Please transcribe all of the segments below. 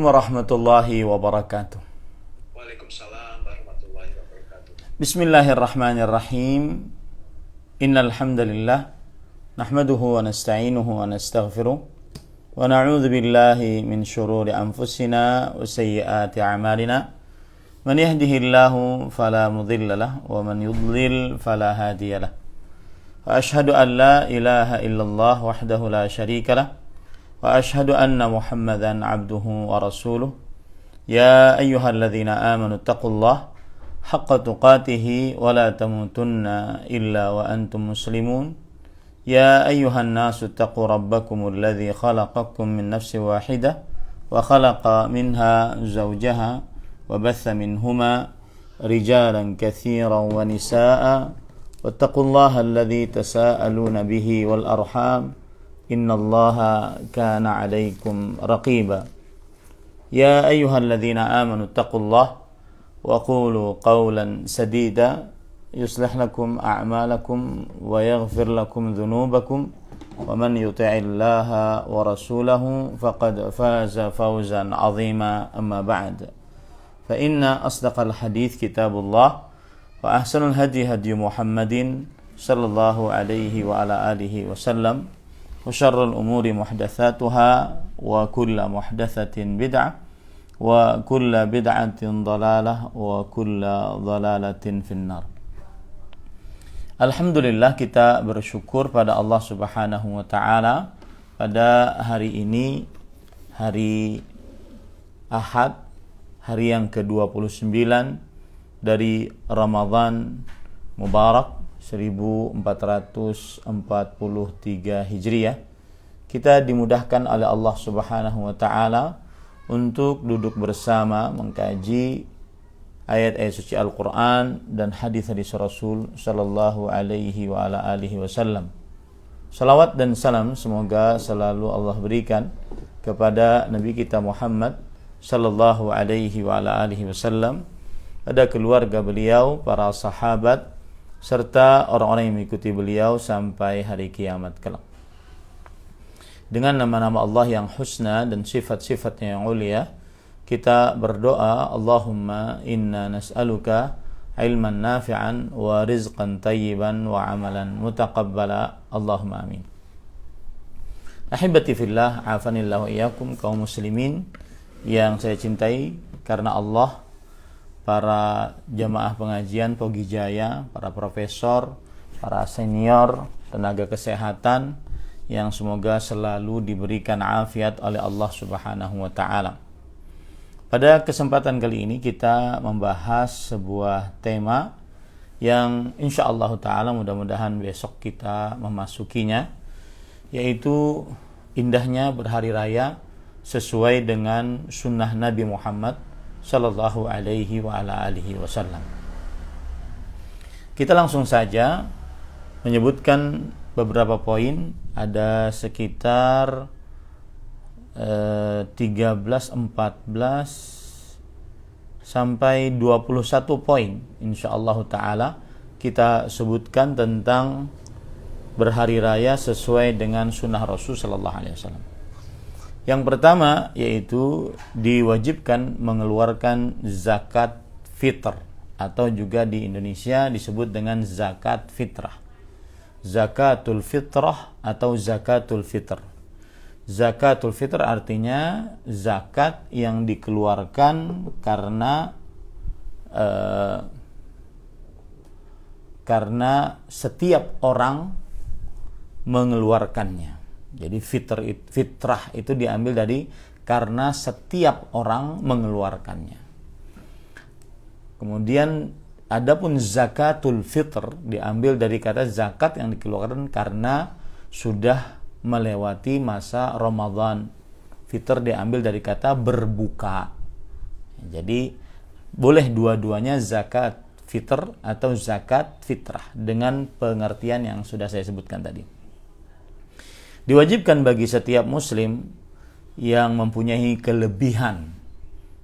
Assalamualaikum warahmatullahi wabarakatuh. Waalaikumsalam warahmatullahi wabarakatuh. Bismillahirrahmanirrahim. Innal hamdalillah nahmaduhu wa nasta'inuhu wa nastaghfiruh wa na'udzu billahi min shururi anfusina wa sayyiati a'malina. Man yahdihillahu fala mudilla lahu wa man yudlil fala hadiya lahu. Wa ashhadu an la ilaha illallah wahdahu la syarika lahu wa ashhadu anna Muhammadan abduhu wa rasuluh. Ya ayyuhalladzina amanu taqullaha haqqa tuqatih wa la tamutunna illa wa antum muslimun. Ya ayyuhan nasu taqu rabbakumul ladzi khalaqakum min nafsin wahidah wa khalaqa minha zawjaha wa batha minhuma rijalan katsiran wa nisaa'a wattaqullaha alladzi tasaaluna bihi wal arham innallaha kana 'alaikum raqiba. Ya ayyuhalladzina amanu taqullaha wa qulu qawlan sadida yuslih lakum a'malakum wa yaghfir lakum dhunubakum wa man yuti'illaha wa rasulahu faqad faza fawzan 'azima. Amma ba'd, fa inna asdaqal hadits kitabullah wa ahsanul hadi hadi Muhammadin sallallahu alaihi wa ala alihi wasallam wa syarrul umuri muhdatsatuha wa kullu muhdatsatin bid'ah wa kullu bid'atin dhalalah wa kullu dhalalatin finnar. Alhamdulillah, kita bersyukur pada Allah Subhanahu wa taala pada hari ini, hari Ahad, hari yang ke-29 dari Ramadan Mubarak 1443 Hijriah. Kita dimudahkan oleh Allah Subhanahu wa taala untuk duduk bersama mengkaji ayat-ayat suci Al-Qur'an dan hadis-hadis Rasul sallallahu alaihi wa ala alihi wasallam. Salawat dan salam semoga selalu Allah berikan kepada Nabi kita Muhammad sallallahu alaihi wa ala alihi wasallam, pada keluarga beliau, para sahabat, serta orang-orang yang mengikuti beliau sampai hari kiamat kelak. Dengan nama-nama Allah yang husna dan sifat-sifatnya yang ulia, kita berdoa, Allahumma inna nas'aluka ilman nafi'an wa rizqan tayyiban wa amalan mutaqabbala. Allahumma amin. Ahibati fillah, afanillahu iyyakum, kaum muslimin yang saya cintai karena Allah, para jamaah pengajian Pogi Jaya, para profesor, para senior, tenaga kesehatan yang semoga selalu diberikan afiat oleh Allah Subhanahu wa taala. Pada kesempatan kali ini kita membahas sebuah tema yang insyaallah taala mudah-mudahan besok kita memasukinya, yaitu indahnya berhari raya sesuai dengan sunnah Nabi Muhammad sallallahu alaihi wa ala alihi wasallam. Kita langsung saja menyebutkan beberapa poin, ada sekitar 13, 14 sampai 21 poin insyaallah taala kita sebutkan tentang berhari raya sesuai dengan sunnah Rasul sallallahu alaihi wasallam. Yang pertama yaitu diwajibkan mengeluarkan zakat fitr, atau juga di Indonesia disebut dengan zakat fitrah. Zakatul fitrah atau zakatul fitr. Zakatul fitr artinya zakat yang dikeluarkan karena setiap orang mengeluarkannya. Jadi fitrah itu diambil dari karena setiap orang mengeluarkannya. Kemudian adapun zakatul fitr diambil dari kata zakat yang dikeluarkan karena sudah melewati masa Ramadan. Fitr diambil dari kata berbuka. Jadi boleh dua-duanya zakat fitr atau zakat fitrah dengan pengertian yang sudah saya sebutkan tadi. Diwajibkan bagi setiap muslim yang mempunyai kelebihan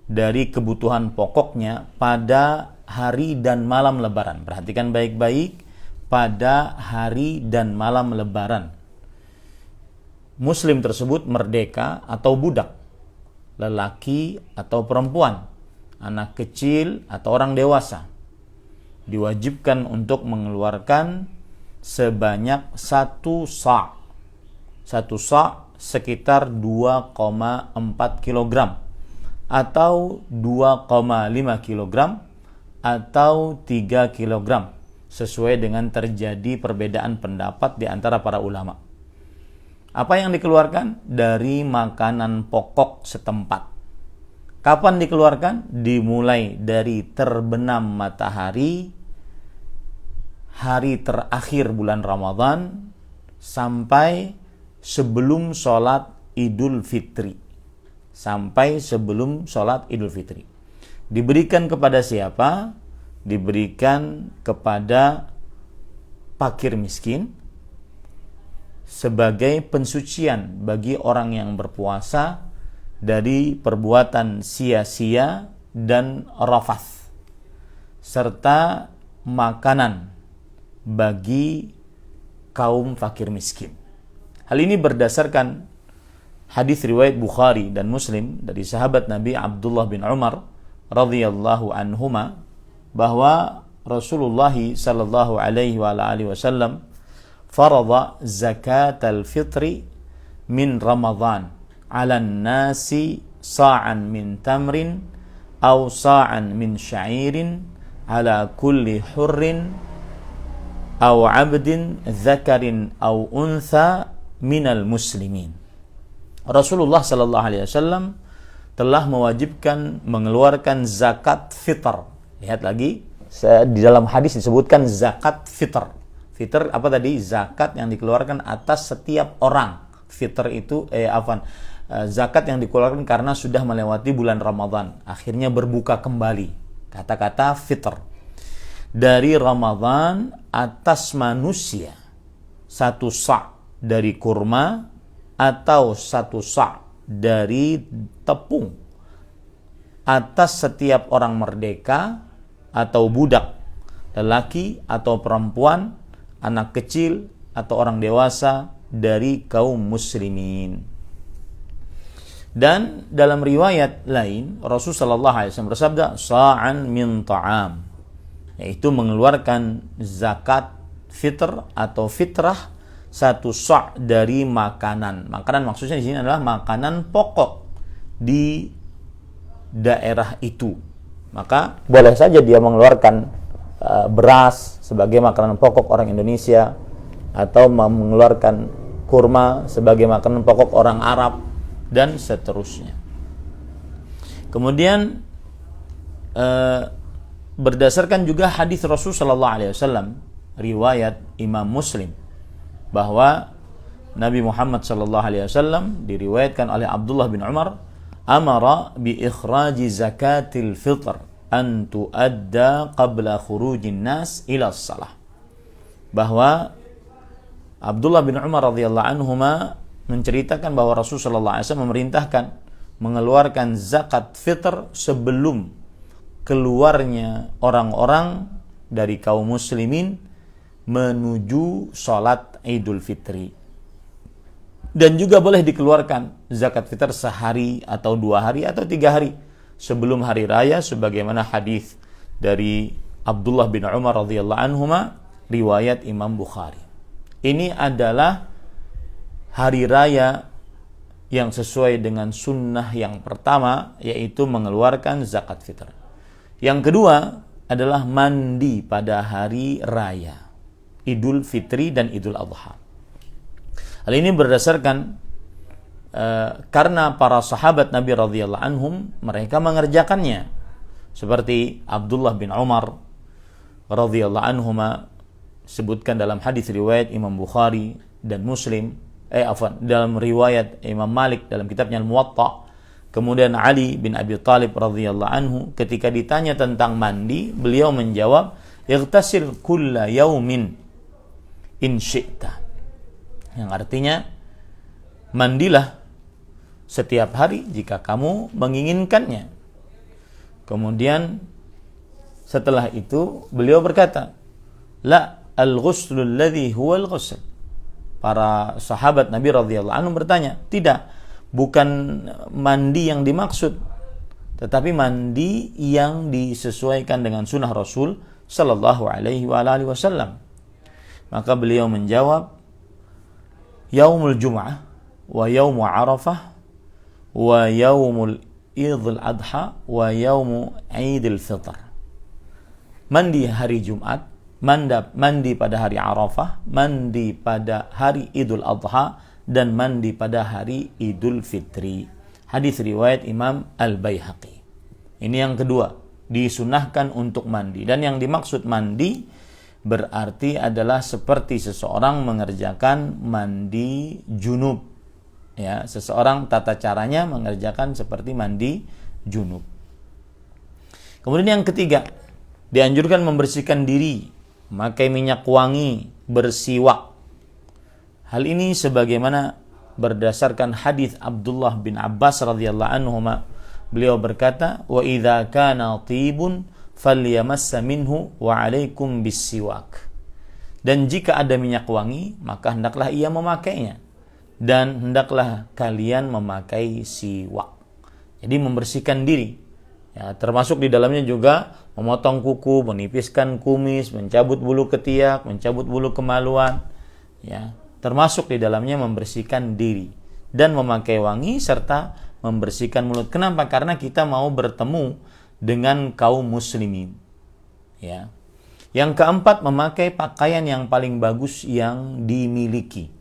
dari kebutuhan pokoknya pada hari dan malam lebaran. Perhatikan baik-baik, pada hari dan malam lebaran. Muslim tersebut merdeka atau budak lelaki atau perempuan, anak kecil atau orang dewasa, diwajibkan untuk mengeluarkan sebanyak 1 sa'. 1 sa' sekitar 2,4 kg atau 2,5 kg atau 3 kg, sesuai dengan terjadi perbedaan pendapat di antara para ulama. Apa yang dikeluarkan? Dari makanan pokok setempat. Kapan dikeluarkan? Dimulai dari terbenam matahari hari terakhir bulan Ramadan sampai sebelum sholat Idul Fitri. Sampai sebelum sholat Idul Fitri. Diberikan kepada siapa? Diberikan kepada fakir miskin sebagai pensucian bagi orang yang berpuasa dari perbuatan sia-sia dan rafath, serta makanan bagi kaum fakir miskin. Hal ini berdasarkan hadis riwayat Bukhari dan Muslim dari sahabat Nabi Abdullah bin Umar radhiyallahu anhuma, bahwa Rasulullah sallallahu alaihi wa alihi wasallam farada zakat al-fitri min Ramadan 'ala an-nasi sa'an min tamrin aw sa'an min sya'irin 'ala kulli hurrin aw 'abdin dzakarin aw untha minal muslimin. Rasulullah sallallahu alaihi wasallam telah mewajibkan mengeluarkan zakat fitr. Lihat lagi, di dalam hadis disebutkan zakat fitr. Fitr apa tadi? Zakat yang dikeluarkan atas setiap orang. Fitr itu zakat yang dikeluarkan karena sudah melewati bulan Ramadan, akhirnya berbuka kembali. Kata-kata fitr. Dari Ramadan atas manusia 1 sa' dari kurma atau 1 sa' dari tepung atas setiap orang merdeka atau budak, lelaki atau perempuan, anak kecil atau orang dewasa dari kaum muslimin. Dan dalam riwayat lain Rasulullah sallallahu alaihi wasallam bersabda, sa'an min ta'am, yaitu mengeluarkan zakat fitr atau fitrah 1 sa' dari makanan. Makanan maksudnya di sini adalah makanan pokok di daerah itu. Maka boleh saja dia mengeluarkan beras sebagai makanan pokok orang Indonesia, atau mengeluarkan kurma sebagai makanan pokok orang Arab, dan seterusnya. Kemudian berdasarkan juga hadis Rasul sallallahu alaihi wasallam riwayat Imam Muslim, bahwa Nabi Muhammad sallallahu alaihi wasallam diriwayatkan oleh Abdullah bin Umar, amara bi ikhraji zakatil fitr an tuadda qabla khurujin nas ila shalah. Bahwa Abdullah bin Umar radhiyallahu anhuma menceritakan bahwa Rasul sallallahu alaihi wasallam memerintahkan mengeluarkan zakat fitr sebelum keluarnya orang-orang dari kaum muslimin menuju sholat Idul Fitri. Dan juga boleh dikeluarkan zakat fitr sehari atau 2 hari atau 3 hari sebelum hari raya, sebagaimana hadis dari Abdullah bin Umar radhiyallahu anhuma riwayat Imam Bukhari. Ini adalah hari raya yang sesuai dengan sunnah yang pertama, yaitu mengeluarkan zakat fitr. Yang kedua adalah mandi pada hari raya Idul Fitri dan Idul Adha. Hal ini berdasarkan karena para sahabat Nabi radhiyallahu anhum mereka mengerjakannya, seperti Abdullah bin Umar radhiyallahu anhuma sebutkan dalam hadis riwayat Imam Bukhari dan Muslim, dalam riwayat Imam Malik dalam kitabnya Al-Muwatta. Kemudian Ali bin Abi Thalib radhiyallahu anhu ketika ditanya tentang mandi, beliau menjawab, "Ightasil kulla yaumin in syi'ta." Yang artinya, mandilah setiap hari jika kamu menginginkannya. Kemudian setelah itu beliau berkata, "La al-ghuslu alladhi huwa al-ghusl." Para sahabat Nabi radhiyallahu anhu bertanya, "Tidak, bukan mandi yang dimaksud, tetapi mandi yang disesuaikan dengan sunnah Rasul sallallahu alaihi wasallam. Maka beliau menjawab, yaumul jum'ah wa yaumu arafah wa yaumul idul adha wa yaumu idul fitr. Mandi hari Jumat, mandi pada hari Arafah, mandi pada hari Idul Adha, dan mandi pada hari Idul Fitri. Hadis riwayat Imam Al-Baihaqi. Ini yang kedua, disunahkan untuk mandi. Dan yang dimaksud mandi berarti adalah seperti seseorang mengerjakan mandi junub. Ya, seseorang tata caranya mengerjakan seperti mandi junub. Kemudian yang ketiga, dianjurkan membersihkan diri, memakai minyak wangi, bersiwak. Hal ini sebagaimana berdasarkan hadis Abdullah bin Abbas radhiyallahu anhuma. Beliau berkata, "Wa idza kana tibun falyamassa minhu wa 'alaikum bis-siwak." Dan jika ada minyak wangi, maka hendaklah ia memakainya, dan hendaklah kalian memakai siwak. Jadi membersihkan diri. Ya, termasuk di dalamnya juga memotong kuku, menipiskan kumis, mencabut bulu ketiak, mencabut bulu kemaluan. Ya, termasuk di dalamnya membersihkan diri dan memakai wangi serta membersihkan mulut. Kenapa? Karena kita mau bertemu dengan kaum muslimin. Ya. Yang keempat, memakai pakaian yang paling bagus yang dimiliki.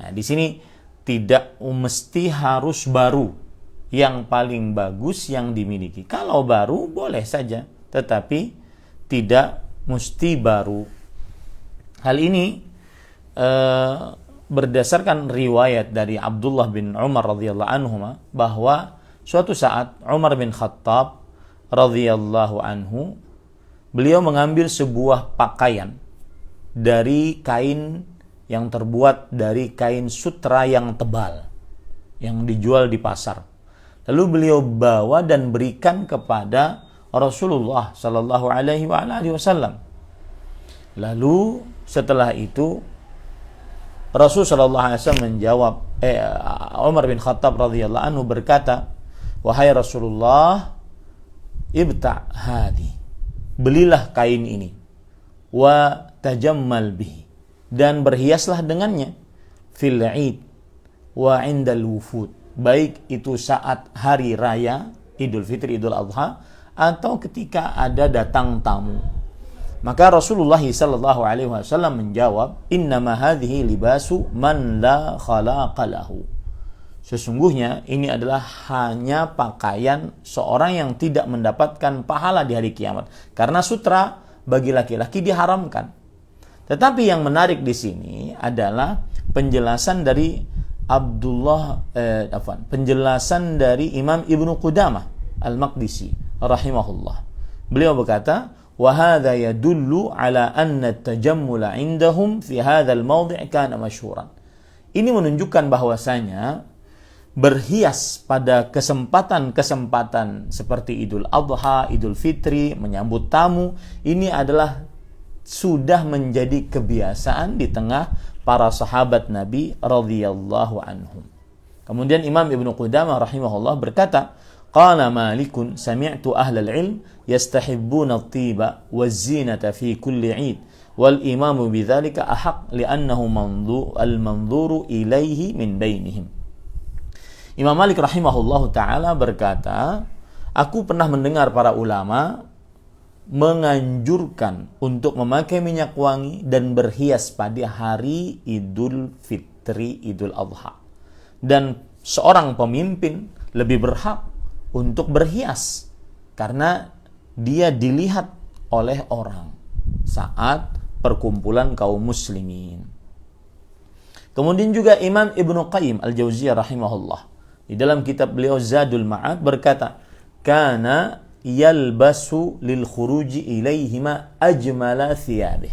Nah, di sini tidak mesti harus baru. Yang paling bagus yang dimiliki. Kalau baru boleh saja, tetapi tidak mesti baru. Hal ini berdasarkan riwayat dari Abdullah bin Umar radhiyallahu anhu bahwa suatu saat Umar bin Khattab radhiyallahu anhu, beliau mengambil sebuah pakaian dari kain yang terbuat dari kain sutra yang tebal yang dijual di pasar. Lalu beliau bawa dan berikan kepada Rasulullah sallallahu alaihi wasallam. Lalu setelah itu Rasul sallallahu alaihi wasallam menjawab, Umar bin Khattab radhiyallahu anhu berkata, "Wahai Rasulullah, ibta' hadi." Belilah kain ini, wa tajammal bihi, dan berhiaslah dengannya, fil 'id wa 'indal wufud, baik itu saat hari raya Idul Fitri, Idul Adha, atau ketika ada datang tamu. Maka Rasulullah sallallahu alaihi wasallam menjawab, "Innama hadhihi libasu man la khalaqa lahu." Sesungguhnya ini adalah hanya pakaian seorang yang tidak mendapatkan pahala di hari kiamat. Karena sutra bagi laki-laki diharamkan. Tetapi yang menarik di sini adalah penjelasan dari penjelasan dari Imam Ibnu Qudamah Al-Maqdisi rahimahullah. Beliau berkata, "Wa hadza yadullu ala anna at-tajammula 'indahum fi hadzal mawdi' kana masyhuran." Ini menunjukkan bahwasanya berhias pada kesempatan-kesempatan seperti Idul Adha, Idul Fitri, menyambut tamu, ini adalah sudah menjadi kebiasaan di tengah para sahabat Nabi radhiyallahu anhum. Kemudian Imam Ibnu Qudamah rahimahullah berkata, "Qala Malikun sami'tu ahlal ilm yastahibbuna at-tiba waz-zinata fi kulli 'id wal imamu bidzalika ahaq li'annahu al-manzuru ilaihi min bainihim." Imam Malik rahimahullahu taala berkata, "Aku pernah mendengar para ulama menganjurkan untuk memakai minyak wangi dan berhias pada hari Idul Fitri, Idul Adha. Dan seorang pemimpin lebih berhak untuk berhias karena dia dilihat oleh orang saat perkumpulan kaum muslimin." Kemudian juga Imam Ibnu Qayyim Al-Jauziyah rahimahullah di dalam kitab beliau Zadul Ma'ad berkata, "Kana yalbasu lil khuruji ilaihima ajmala thiyabih."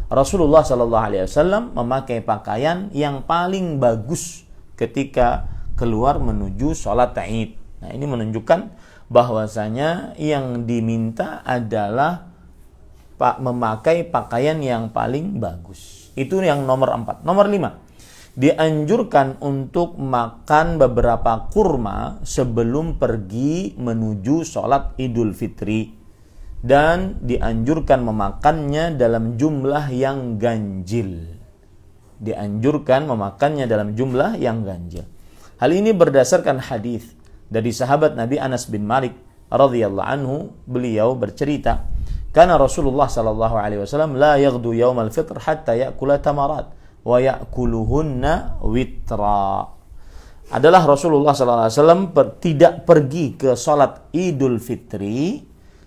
Rasulullah sallallahu alaihi wasallam memakai pakaian yang paling bagus ketika keluar menuju sholat Id. Nah, ini menunjukkan bahwasanya yang diminta adalah memakai pakaian yang paling bagus. Itu yang nomor 4. Nomor 5, dianjurkan untuk makan beberapa kurma sebelum pergi menuju sholat Idul Fitri, dan dianjurkan memakannya dalam jumlah yang ganjil. Dianjurkan memakannya dalam jumlah yang ganjil. Hal ini berdasarkan hadis dari sahabat Nabi Anas bin Malik radhiyallahu anhu. Beliau bercerita, "Kana Rasulullah sallallahu alaihi wasallam la yaghdu yaumal fitr hatta ya'kula tamarat wa ya'kuluhunna witra." Adalah Rasulullah sallallahu alaihi wasallam tidak pergi ke salat Idul Fitri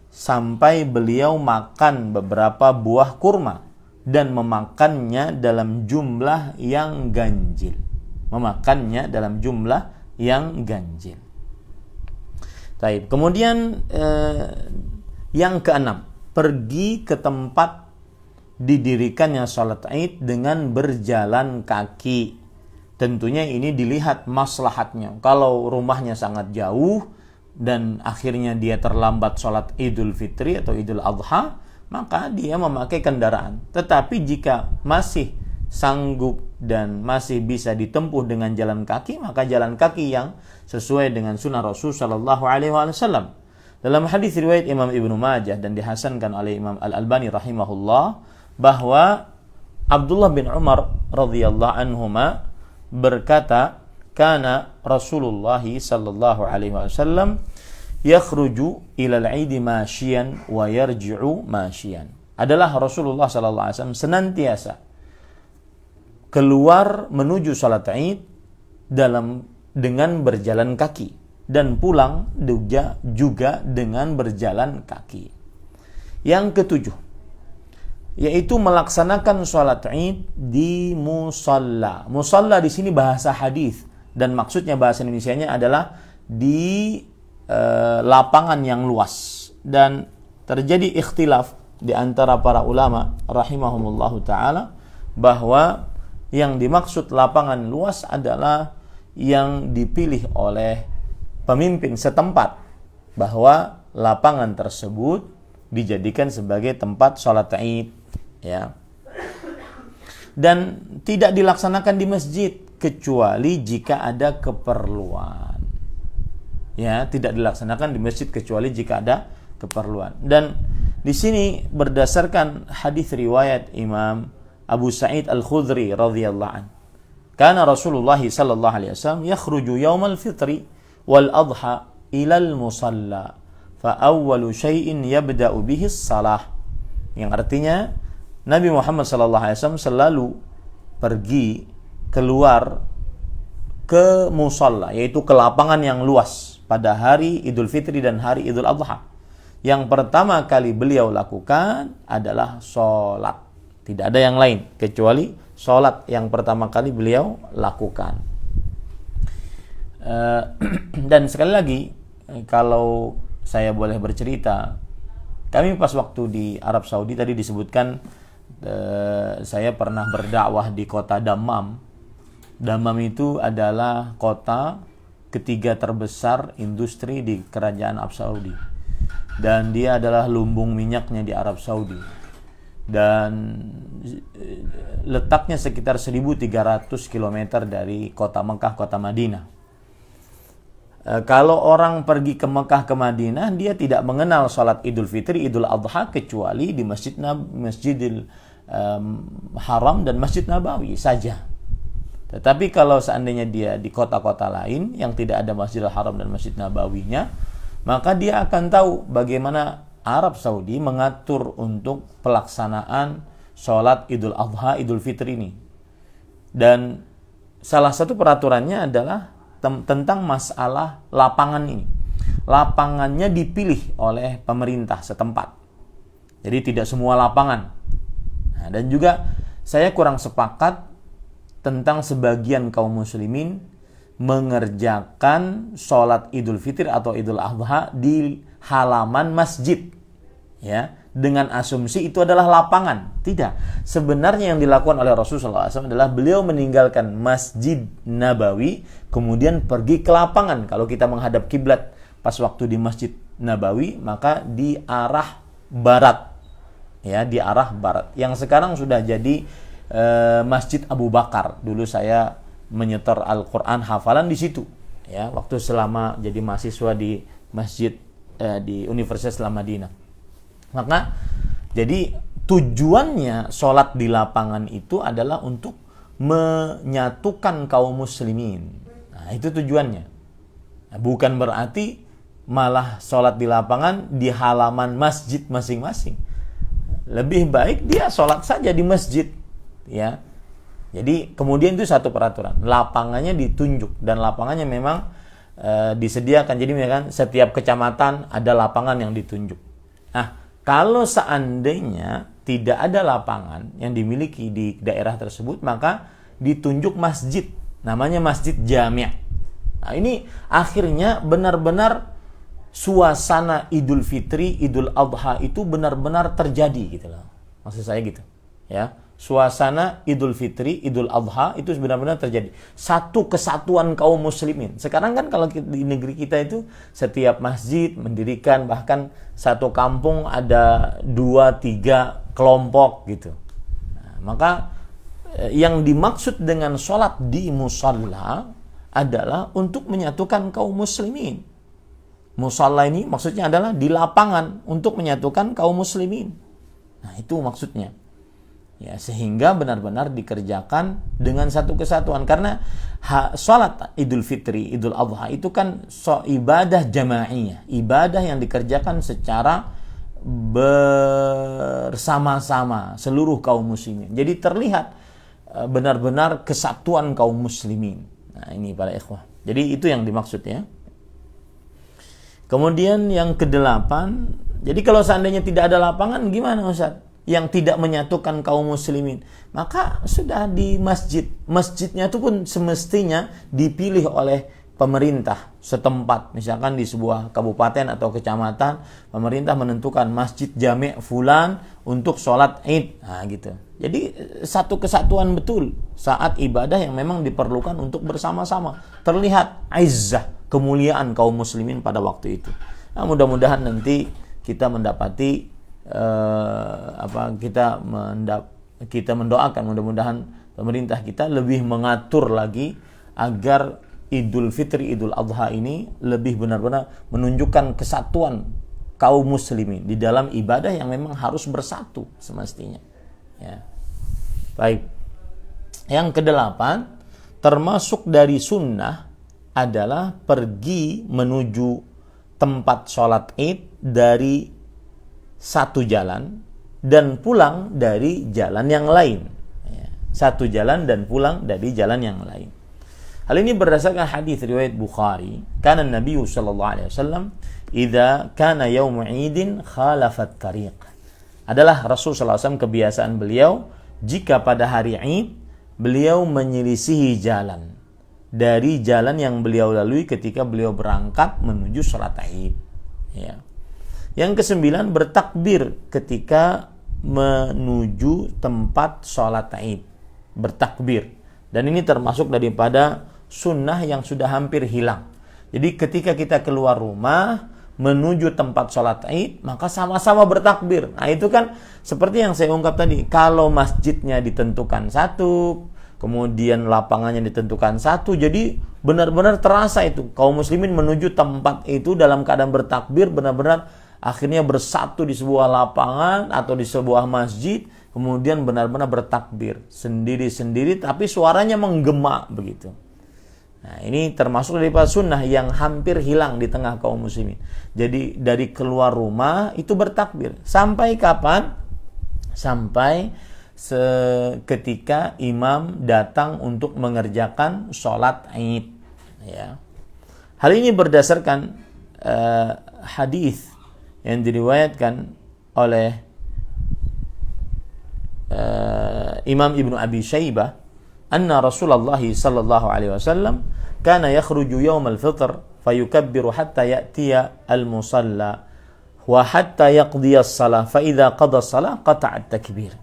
sampai beliau makan beberapa buah kurma dan memakannya dalam jumlah yang ganjil. Memakannya dalam jumlah yang ganjil. Baik. Kemudian yang keenam, pergi ke tempat didirikannya sholat Id dengan berjalan kaki. Tentunya ini dilihat maslahatnya. Kalau rumahnya sangat jauh dan akhirnya dia terlambat sholat Idul Fitri atau Idul Adha, maka dia memakai kendaraan. Tetapi jika masih sanggup dan masih bisa ditempuh dengan jalan kaki, maka jalan kaki yang sesuai dengan sunnah Rasul sallallahu alaihi wasallam. Dalam hadis riwayat Imam Ibnu Majah dan dihasankan oleh Imam Al-Albani rahimahullah, bahwa Abdullah bin Umar radhiyallahu anhuma berkata, "Kana Rasulullah sallallahu alaihi wasallam yakhruju ila al-'id mashiyan wa yarji'u mashiyan." Adalah Rasulullah sallallahu alaihi wasallam senantiasa keluar menuju salat Id dengan berjalan kaki dan pulang juga dengan berjalan kaki. Yang ketujuh, yaitu melaksanakan salat Id di musalla. Musalla di sini bahasa hadis dan maksudnya bahasa Indonesianya adalah di lapangan yang luas, dan terjadi ikhtilaf di antara para ulama rahimahumullahu taala bahwa yang dimaksud lapangan luas adalah yang dipilih oleh pemimpin setempat, bahwa lapangan tersebut dijadikan sebagai tempat sholat Id, ya. Dan tidak dilaksanakan di masjid kecuali jika ada keperluan. Ya, tidak dilaksanakan di masjid kecuali jika ada keperluan. Dan di sini berdasarkan hadis riwayat Imam Abu Sa'id Al-Khudri radhiyallahu anhu, kana Rasulullah sallallahu alaihi wasallam yakhruju yaumal fitri wal adha ila al-musalla fa awwalu syai'in yabda'u bihi as-salah. Yang artinya Nabi Muhammad sallallahu alaihi wasallam selalu pergi keluar ke musalla, yaitu ke lapangan yang luas pada hari Idul Fitri dan hari Idul Adha. Yang pertama kali beliau lakukan adalah sholat. Tidak ada yang lain kecuali sholat yang pertama kali beliau lakukan. Dan sekali lagi, kalau saya boleh bercerita, kami pas waktu di Arab Saudi tadi disebutkan, saya pernah berdakwah di kota Dammam. Dammam itu adalah kota ketiga terbesar industri di kerajaan Arab Saudi, dan dia adalah lumbung minyaknya di Arab Saudi, dan letaknya sekitar 1.300 km dari kota Mekah, kota Madinah. Kalau orang pergi ke Mekah, ke Madinah, dia tidak mengenal sholat Idul Fitri, Idul Adha kecuali di Masjidil Haram dan Masjid Nabawi saja. Tetapi kalau seandainya dia di kota-kota lain yang tidak ada Masjidil Haram dan Masjid Nabawinya, maka dia akan tahu bagaimana Arab Saudi mengatur untuk pelaksanaan sholat Idul Adha, Idul Fitri ini. Dan salah satu peraturannya adalah tentang masalah lapangan ini. Lapangannya dipilih oleh pemerintah setempat. Jadi tidak semua lapangan. Nah, dan juga saya kurang sepakat tentang sebagian kaum muslimin mengerjakan sholat Idul Fitri atau Idul Adha di halaman masjid, ya, dengan asumsi itu adalah lapangan. Tidak. Sebenarnya yang dilakukan oleh Rasulullah SAW adalah beliau meninggalkan Masjid Nabawi, kemudian pergi ke lapangan. Kalau kita menghadap kiblat pas waktu di Masjid Nabawi, maka di arah barat, ya, di arah barat. Yang sekarang sudah jadi Masjid Abu Bakar. Dulu saya menyetor Al-Quran hafalan di situ. Ya, waktu selama jadi mahasiswa di masjid di Universitas Islam Madinah. Maka jadi tujuannya sholat di lapangan itu adalah untuk menyatukan kaum muslimin. Nah, itu tujuannya. Nah, bukan berarti malah sholat di lapangan di halaman masjid masing-masing. Lebih baik dia sholat saja di masjid, ya. Jadi kemudian itu satu peraturan, lapangannya ditunjuk dan lapangannya memang disediakan. Jadi kan setiap kecamatan ada lapangan yang ditunjuk. Nah, kalau seandainya tidak ada lapangan yang dimiliki di daerah tersebut, maka ditunjuk masjid, namanya Masjid Jami'. Nah, ini akhirnya benar-benar suasana Idul Fitri, Idul Adha itu benar-benar terjadi gitu loh. Maksud saya gitu, ya. Suasana Idul Fitri, Idul Adha itu benar-benar terjadi. Satu kesatuan kaum muslimin. Sekarang kan kalau di negeri kita itu setiap masjid mendirikan, bahkan satu kampung ada 2-3 kelompok gitu. Nah, maka yang dimaksud dengan sholat di musalla adalah untuk menyatukan kaum muslimin. Musalla ini maksudnya adalah di lapangan untuk menyatukan kaum muslimin. Nah, itu maksudnya. Ya, sehingga benar-benar dikerjakan dengan satu kesatuan, karena salat Idul Fitri, Idul Adha itu kan ibadah jamaiyah, ibadah yang dikerjakan secara bersama-sama seluruh kaum muslimin. Jadi terlihat benar-benar kesatuan kaum muslimin. Nah, ini para ikhwah. Jadi itu yang dimaksud ya. Kemudian yang kedelapan, jadi kalau seandainya tidak ada lapangan gimana Ustaz? Yang tidak menyatukan kaum muslimin, maka sudah di masjid. Masjidnya itu pun semestinya dipilih oleh pemerintah setempat. Misalkan di sebuah kabupaten atau kecamatan, pemerintah menentukan masjid jami' fulan untuk sholat Id. Nah, gitu. Jadi satu kesatuan betul saat ibadah yang memang diperlukan untuk bersama-sama. Terlihat izzah, kemuliaan kaum muslimin pada waktu itu. Nah, mudah-mudahan nanti kita mendapati kita mendoakan mudah-mudahan pemerintah kita lebih mengatur lagi agar Idul Fitri, Idul Adha ini lebih benar-benar menunjukkan kesatuan kaum muslimin di dalam ibadah yang memang harus bersatu semestinya. Ya. Baik. Yang kedelapan, termasuk dari sunnah adalah pergi menuju tempat sholat Id dari satu jalan dan pulang dari jalan yang lain. Ya. Satu jalan dan pulang dari jalan yang lain. Hal ini berdasarkan hadis riwayat Bukhari. Kana Nabi sallallahu alaihi wasallam idza kana yaum 'idin khalafat tariq. Adalah Rasul sallallahu alaihi wasallam kebiasaan beliau jika pada hari Id beliau menyelisihi jalan dari jalan yang beliau lalui ketika beliau berangkat menuju salat Id. Ya. Yang kesembilan, bertakbir ketika menuju tempat sholat Id. Bertakbir. Dan ini termasuk daripada sunnah yang sudah hampir hilang. Jadi ketika kita keluar rumah menuju tempat sholat Id, maka sama-sama bertakbir. Nah, itu kan seperti yang saya ungkap tadi. Kalau masjidnya ditentukan satu, kemudian lapangannya ditentukan satu, jadi benar-benar terasa itu. Kaum muslimin menuju tempat itu dalam keadaan bertakbir, benar-benar akhirnya bersatu di sebuah lapangan atau di sebuah masjid, kemudian benar-benar bertakbir sendiri-sendiri, tapi suaranya menggema begitu. Nah, ini termasuk dari sunnah yang hampir hilang di tengah kaum muslimin. Jadi dari keluar rumah itu bertakbir. Sampai kapan? Sampai ketika imam datang untuk mengerjakan sholat Id. Ya. Hal ini berdasarkan hadis yang diriwayatkan oleh Imam Ibnu Abi Syaibah, anna Rasulullah sallallahu alaihi wasallam kana yakhruju yawm al-fitr fayukabbiru hatta ya'tiya al-musalla wa hatta yaqdiya as-salah fa idza qada as-salah qata'a at-takbir.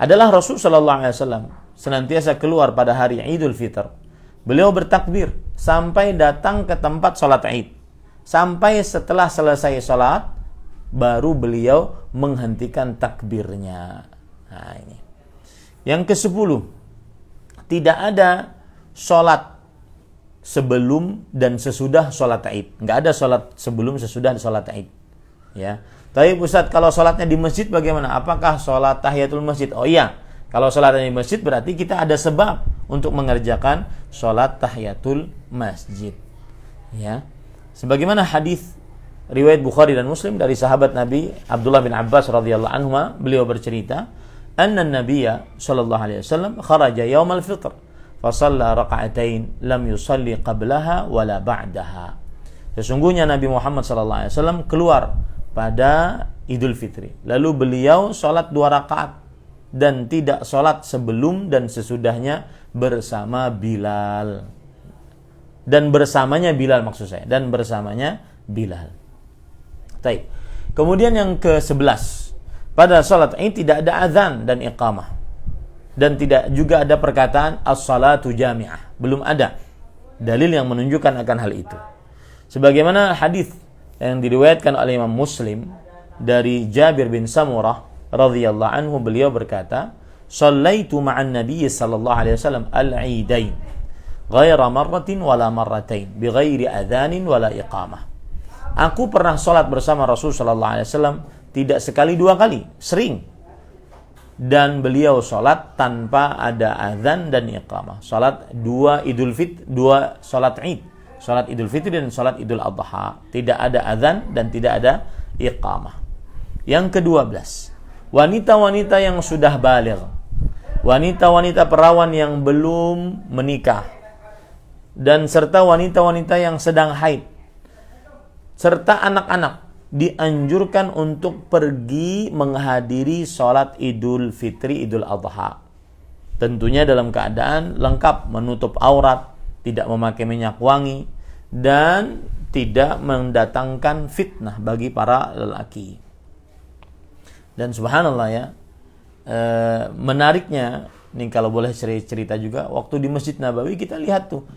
Adalah Rasul sallallahu alaihi wasallam senantiasa keluar pada hari Idul Fitr. Beliau bertakbir sampai datang ke tempat salat Id. Sampai setelah selesai salat baru beliau menghentikan takbirnya. Nah, ini. Yang ke-10, tidak ada sholat sebelum dan sesudah sholat Id. Nggak ada sholat sebelum sesudah sholat Id. Ya. Tapi Ustaz, kalau sholatnya di masjid bagaimana? Apakah sholat tahiyatul masjid? Oh iya, kalau sholatnya di masjid berarti kita ada sebab untuk mengerjakan sholat tahiyatul masjid. Ya. Sebagaimana hadis riwayat Bukhari dan Muslim dari sahabat Nabi Abdullah bin Abbas radhiyallahu anhu, beliau bercerita, anna an-nabiyya sallallahu alaihi wasallam kharaja yaumal fitr fa shalla raka'atain lam yusalli qablaha wala ba'daha. Sesungguhnya Nabi Muhammad sallallahu alaihi wasallam keluar pada Idul Fitri, lalu beliau salat 2 rakaat dan tidak salat sebelum dan sesudahnya bersama Bilal. Dan bersamanya Bilal maksud saya, dan bersamanya Bilal. Baik. Kemudian yang ke-11, pada salat Id tidak ada azan dan iqamah. Dan tidak juga ada perkataan as-salatu jami'ah. Belum ada dalil yang menunjukkan akan hal itu. Sebagaimana hadis yang diriwayatkan oleh Imam Muslim dari Jabir bin Samurah radhiyallahu anhu, beliau berkata, "Shallaitu ma'an Nabiy sallallahu alaihi wasallam al-Idain ghaira marratin wala marratain bighairi adzanin wala iqamah." Aku pernah salat bersama Rasul sallallahu alaihi wasallam tidak sekali 2 kali, sering. Dan beliau salat tanpa ada azan dan iqamah. Salat 2 salat Id, salat Idul Fitri dan salat Idul Adha. Tidak ada azan dan tidak ada iqamah. Yang ke-12, wanita-wanita yang sudah baligh, wanita-wanita perawan yang belum menikah, dan serta wanita-wanita yang sedang haid, serta anak-anak dianjurkan untuk pergi menghadiri sholat Idul Fitri, Idul Adha. Tentunya dalam keadaan lengkap, menutup aurat, tidak memakai minyak wangi, dan tidak mendatangkan fitnah bagi para lelaki. Dan subhanallah ya, menariknya, nih kalau boleh cerita juga, waktu di Masjid Nabawi kita lihat tuh,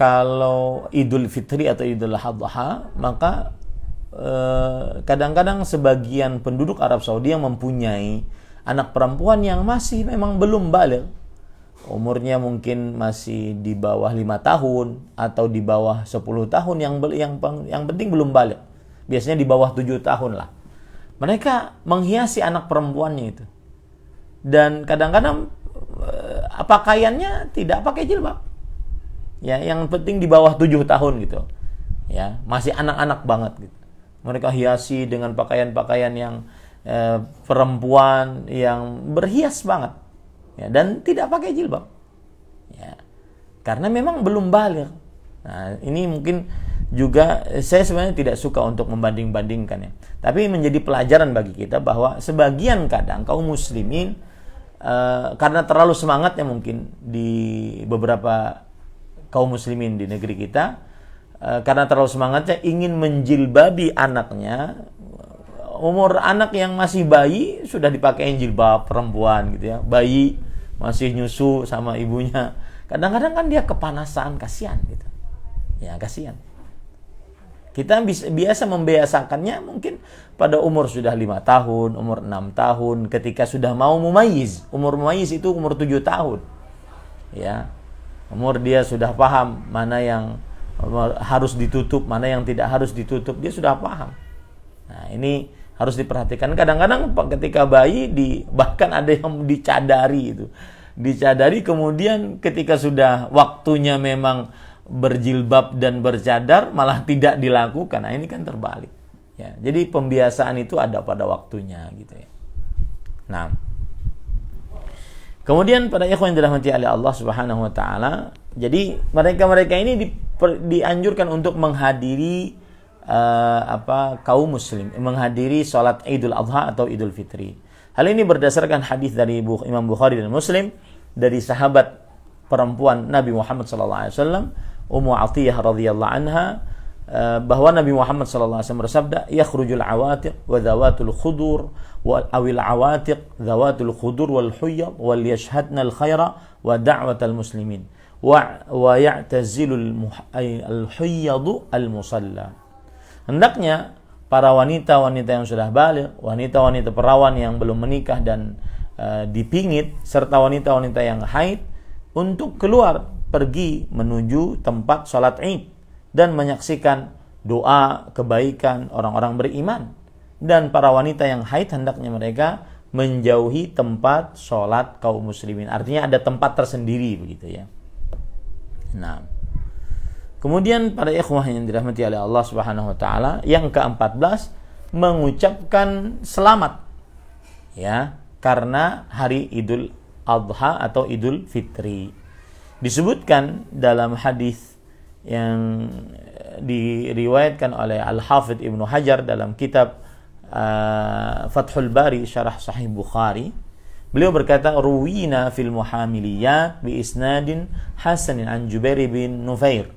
kalau Idul Fitri atau Idul Adha, maka kadang-kadang sebagian penduduk Arab Saudi yang mempunyai anak perempuan yang masih memang belum baligh, umurnya mungkin masih di bawah 5 tahun atau di bawah 10 tahun, yang penting belum baligh, biasanya di bawah 7 tahun lah, mereka menghiasi anak perempuannya itu, dan kadang-kadang pakaiannya tidak pakai jilbab, ya, yang penting di bawah 7 tahun gitu, ya, masih anak-anak banget gitu. Mereka hiasi dengan pakaian-pakaian yang perempuan yang berhias banget, ya, dan tidak pakai jilbab, ya, karena memang belum baligh. Nah, ini mungkin juga saya sebenarnya tidak suka untuk membanding-bandingkan, ya, tapi menjadi pelajaran bagi kita bahwa sebagian kadang kaum muslimin karena terlalu semangatnya mungkin di beberapa kaum muslimin di negeri kita, karena terlalu semangatnya ingin menjilbabi anaknya, umur anak yang masih bayi sudah dipakein jilbab perempuan gitu ya, bayi masih nyusu sama ibunya, kadang-kadang kan dia kepanasan, kasihan gitu, ya, kasihan. Kita biasa membiasakannya mungkin pada umur sudah 5 tahun, umur 6 tahun, ketika sudah mau mumayyiz. Umur mumayyiz itu umur 7 tahun, ya, umur dia sudah paham mana yang harus ditutup, mana yang tidak harus ditutup, dia sudah paham. Nah, ini harus diperhatikan. Kadang-kadang ketika bayi bahkan ada yang dicadari itu. Dicadari, kemudian ketika sudah waktunya memang berjilbab dan bercadar malah tidak dilakukan. Nah, ini kan terbalik. Ya, jadi pembiasaan itu ada pada waktunya gitu ya. Nah, kemudian pada ikhwan yang dirahmati oleh Allah Subhanahu wa taala, jadi mereka-mereka ini dianjurkan untuk menghadiri kaum muslim, menghadiri salat Idul Adha atau Idul Fitri. Hal ini berdasarkan hadis dari Imam Bukhari dan Muslim dari sahabat perempuan Nabi Muhammad SAW, Ummu Atiyah radhiyallahu anha, bahwa Nabi Muhammad SAW bersabda, "Yakhrujul awatiq wa dhawatul khudur wa awil awatiq dhawatul khudur wal huyyad wal yashhadna al khaira wa da'watal muslimin wa ya'tazilul al huyyadu al musalla." Hendaknya para wanita-wanita yang sudah baligh, wanita-wanita perawan yang belum menikah dan dipingit, serta wanita-wanita yang haid untuk keluar pergi menuju tempat sholat Id dan menyaksikan doa kebaikan orang-orang beriman. Dan para wanita yang haid hendaknya mereka menjauhi tempat sholat kaum muslimin. Artinya ada tempat tersendiri begitu ya. Nah, kemudian para ikhwah yang dirahmati oleh Allah Subhanahu wa taala, yang ke-14 mengucapkan selamat ya karena hari Idul Adha atau Idul Fitri. Disebutkan dalam hadis yang diriwayatkan oleh Al-Hafidh Ibnu Hajar dalam kitab Fathul Bari Syarah Sahih Bukhari, beliau berkata, ruwina fil muhamiliyat bi isnadin hasanin an Jubair bin Nufair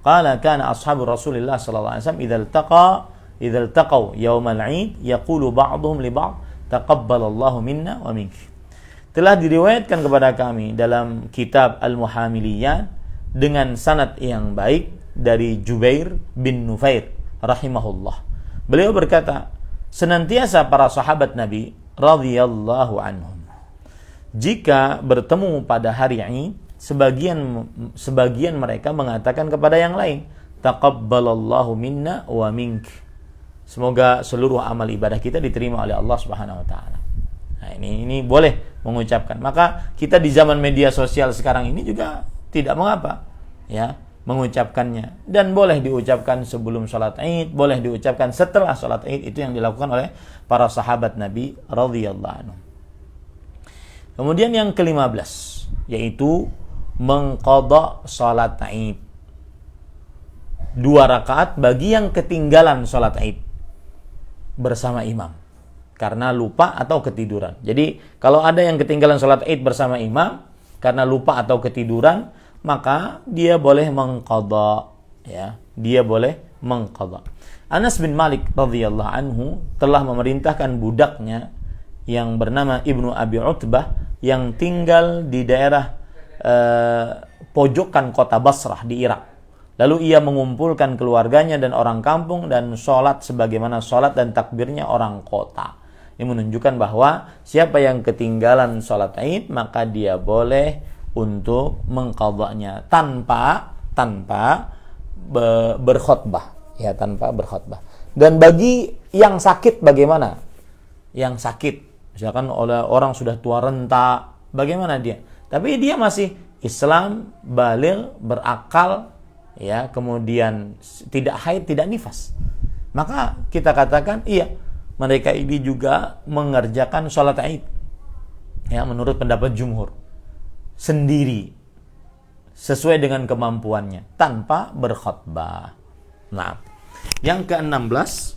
qala kana ashabu Rasulillah sallallahu alaihi wasallam idza iltaqaw yaumal 'id yaqulu ba'dhum li ba'd taqabbalallahu minna wa mink. Telah diriwayatkan kepada kami dalam kitab Al-Muhamiliyat dengan sanad yang baik dari Jubair bin Nufair rahimahullah. Beliau berkata, senantiasa para sahabat Nabi radhiyallahu anhum, jika bertemu pada hari Id, sebagian mereka mengatakan kepada yang lain, taqabbalallahu minna wa mink. Semoga seluruh amal ibadah kita diterima oleh Allah Subhanahu wa taala. Nah, ini boleh mengucapkan. Maka kita di zaman media sosial sekarang ini juga tidak mengapa ya mengucapkannya, dan boleh diucapkan sebelum salat Id, boleh diucapkan setelah salat Id. Itu yang dilakukan oleh para sahabat Nabi radhiyallahu anhu. Kemudian yang ke-15 yaitu mengqadha salat Id. 2 rakaat bagi yang ketinggalan salat Id bersama imam karena lupa atau ketiduran. Jadi kalau ada yang ketinggalan salat Id bersama imam karena lupa atau ketiduran, maka dia boleh mengqadha ya, dia boleh mengqadha. Anas bin Malik radhiyallahu anhu telah memerintahkan budaknya yang bernama Ibnu Abi Utbah yang tinggal di daerah pojokan kota Basrah di Irak. Lalu ia mengumpulkan keluarganya dan orang kampung dan sholat sebagaimana sholat dan takbirnya orang kota. Ini menunjukkan bahwa siapa yang ketinggalan sholat Id maka dia boleh untuk mengqadhanya tanpa berkhutbah ya, tanpa berkhutbah. Dan bagi yang sakit bagaimana? Yang sakit misalkan oleh orang sudah tua renta, bagaimana dia? Tapi dia masih Islam, baligh, berakal ya, kemudian tidak haid, tidak nifas. Maka kita katakan iya, mereka ini juga mengerjakan sholat Id ya menurut pendapat jumhur sendiri sesuai dengan kemampuannya tanpa berkhutbah. Nah, yang ke-16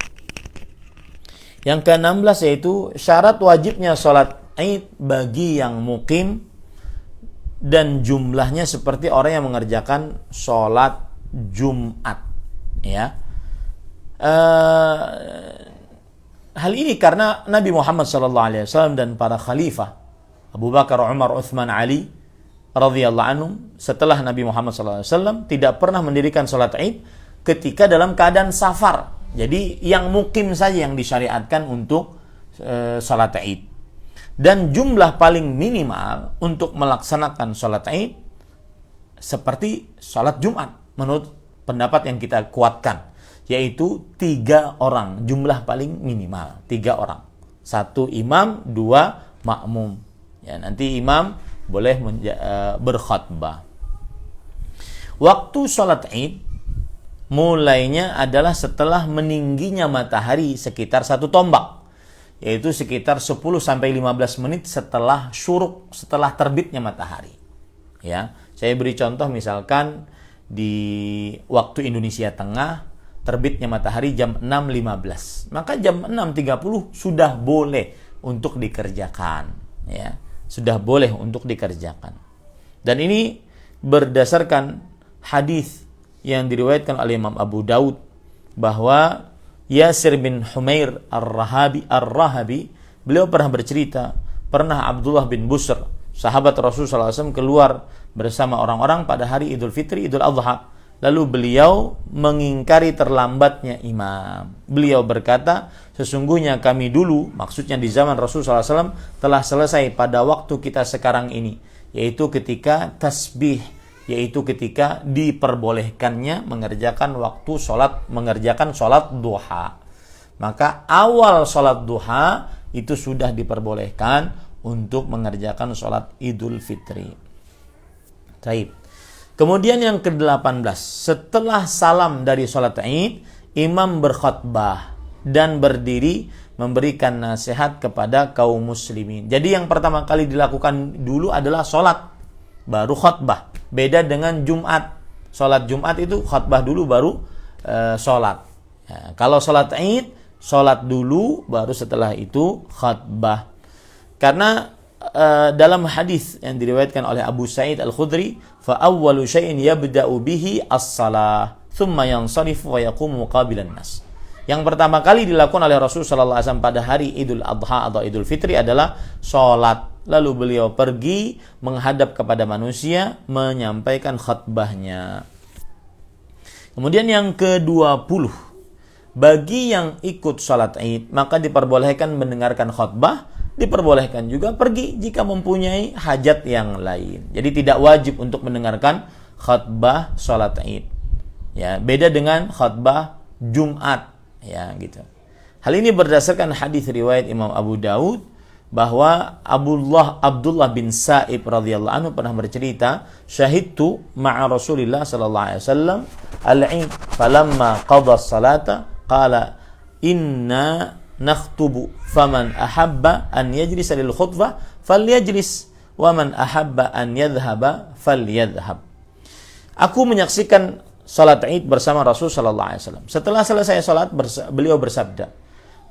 yaitu syarat wajibnya sholat Id bagi yang mukim dan jumlahnya seperti orang yang mengerjakan sholat Jumat ya. Hal ini karena Nabi Muhammad SAW dan para khalifah Abu Bakar, Umar, Uthman, Ali radhiyallahu anhum setelah Nabi Muhammad SAW tidak pernah mendirikan sholat Id ketika dalam keadaan safar. Jadi yang mukim saja yang disyariatkan untuk sholat Id. Dan jumlah paling minimal untuk melaksanakan sholat Id seperti sholat Jumat menurut pendapat yang kita kuatkan, yaitu 3 orang, jumlah paling minimal 3 orang, 1 imam, 2 makmum ya. Nanti imam boleh berkhutbah. Waktu sholat Id mulainya adalah setelah meningginya matahari sekitar 1 tombak, yaitu sekitar 10-15 menit setelah syuruk, setelah terbitnya matahari ya. Saya beri contoh, misalkan di waktu Indonesia Tengah terbitnya matahari jam 6.15, maka jam 6.30 sudah boleh untuk dikerjakan ya, sudah boleh untuk dikerjakan. Dan ini berdasarkan hadis yang diriwayatkan oleh Imam Abu Daud bahwa Yasir bin Humair Ar-Rahabi beliau pernah bercerita, pernah Abdullah bin Busr sahabat Rasulullah SAW keluar bersama orang-orang pada hari Idul Fitri, Idul Adha, lalu beliau mengingkari terlambatnya imam. Beliau berkata, sesungguhnya kami dulu, maksudnya di zaman Rasulullah SAW, telah selesai pada waktu kita sekarang ini, yaitu ketika tasbih, yaitu ketika diperbolehkannya mengerjakan sholat duha. Maka awal sholat duha itu sudah diperbolehkan untuk mengerjakan sholat Idul Fitri. Baik. Kemudian yang ke-18, setelah salam dari sholat Id, imam berkhutbah dan berdiri memberikan nasihat kepada kaum muslimin. Jadi yang pertama kali dilakukan dulu adalah sholat, baru khutbah. Beda dengan Jumat. Sholat Jumat itu khutbah dulu baru sholat. Ya, kalau sholat Id, sholat dulu baru setelah itu khutbah. Karena dalam hadis yang diriwayatkan oleh Abu Sa'id Al-Khudri, fa awwalu syai'in yabda'u bihi as-salah, thumma yansarifu wa yaqumu muqabilan nas. Yang pertama kali dilakukan oleh Rasul sallallahu alaihi wasallam pada hari Idul Adha atau Idul Fitri adalah salat. Lalu beliau pergi menghadap kepada manusia menyampaikan khutbahnya. Kemudian yang ke-20, bagi yang ikut salat Id maka diperbolehkan mendengarkan khutbah, diperbolehkan juga pergi jika mempunyai hajat yang lain. Jadi tidak wajib untuk mendengarkan khutbah salat Id. Ya, beda dengan khutbah Jumat, ya gitu. Hal ini berdasarkan hadis riwayat Imam Abu Daud bahwa Abdullah bin Sa'ib radhiyallahu anhu pernah bercerita, syahidtu ma'a Rasulillah sallallahu alaihi wasallam al-Id falamma qada as-salata qala inna nakhtubu faman ahabba an yajlisa lil khutbah falyajlis wa man ahabba an yadhhaba falyadhhab. Aku menyaksikan salat Id bersama Rasul sallallahu alaihi wasallam. Setelah selesai salat beliau bersabda,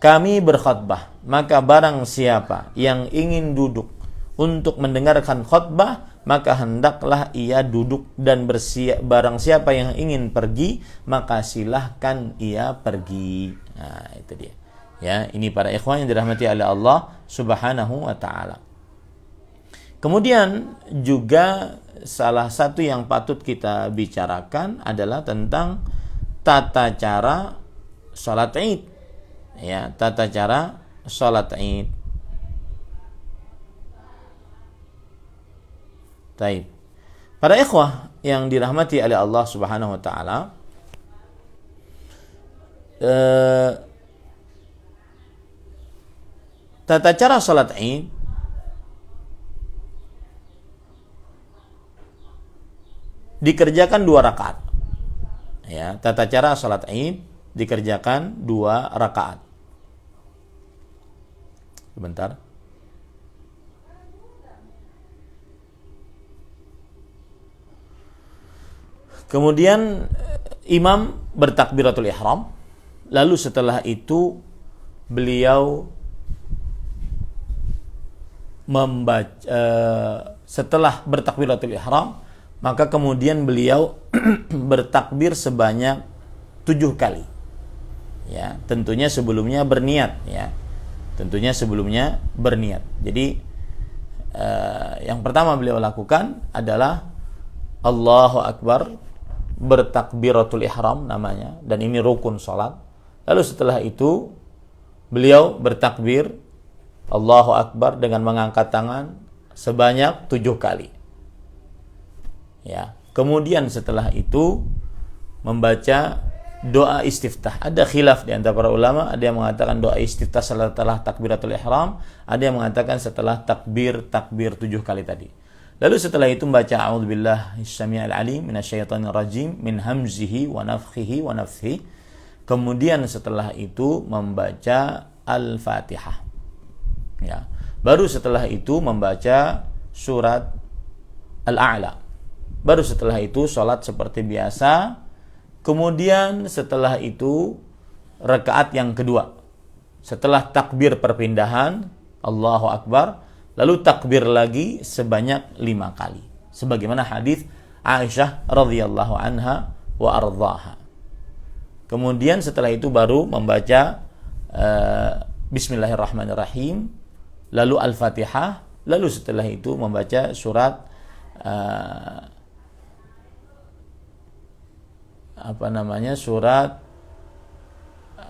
kami berkhutbah, maka barang siapa yang ingin duduk untuk mendengarkan khutbah, maka hendaklah ia duduk, dan barang siapa yang ingin pergi, maka silahkan ia pergi. Nah, itu dia. Ya, ini para ikhwan yang dirahmati oleh Allah Subhanahu wa taala. Kemudian juga salah satu yang patut kita bicarakan adalah tentang tata cara salat Id. Ya, tata cara salat Id. Baik. Para ikhwah yang dirahmati oleh Allah Subhanahu wa taala, tata cara salat Id dikerjakan 2 rakaat. Ya, tata cara salat Id dikerjakan 2 rakaat. Sebentar. Kemudian imam bertakbiratul ihram, lalu setelah itu beliau setelah bertakbiratul ihram, maka kemudian beliau bertakbir sebanyak 7 kali. Ya, tentunya sebelumnya berniat, ya. Tentunya sebelumnya berniat. Jadi yang pertama beliau lakukan adalah Allahu Akbar, bertakbiratul ihram namanya, dan ini rukun salat. Lalu setelah itu beliau bertakbir Allahu Akbar dengan mengangkat tangan sebanyak 7 kali. Ya. Kemudian setelah itu membaca doa istiftah. Ada khilaf di antara para ulama, ada yang mengatakan doa istiftah setelah takbiratul ihram, ada yang mengatakan setelah takbir 7 kali tadi. Lalu setelah itu membaca a'udzubillahi syami'il alim minasyaitonir rajim min hamzihi wa nafthihi wa nafthihi. Kemudian setelah itu membaca Al-Fatihah. Ya. Baru setelah itu membaca surat Al-A'la. Baru setelah itu salat seperti biasa. Kemudian setelah itu rakaat yang kedua. Setelah takbir perpindahan Allahu Akbar, lalu takbir lagi sebanyak 5 kali. Sebagaimana hadis Aisyah radhiyallahu anha wa ardhaha. Kemudian setelah itu baru membaca Bismillahirrahmanirrahim, lalu Al-Fatihah, lalu setelah itu membaca surat surat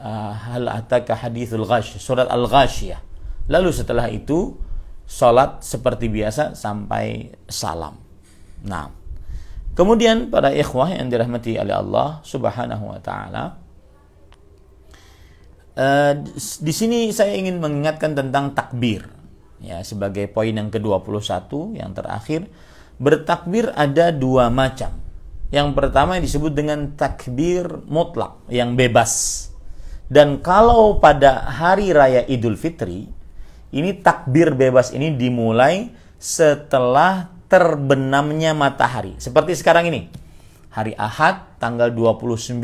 hal ataka hadithul ghasyiyah, surat al-ghasyiyah. Lalu setelah itu salat seperti biasa sampai salam. Nah, kemudian para ikhwah yang dirahmati oleh Allah Subhanahu wa taala, di sini saya ingin mengingatkan tentang takbir. Ya, sebagai poin yang ke-21 yang terakhir, bertakbir ada dua macam. Yang pertama yang disebut dengan takbir mutlak, yang bebas. Dan kalau pada hari raya Idul Fitri, ini takbir bebas ini dimulai setelah terbenamnya matahari. Seperti sekarang ini, hari Ahad tanggal 29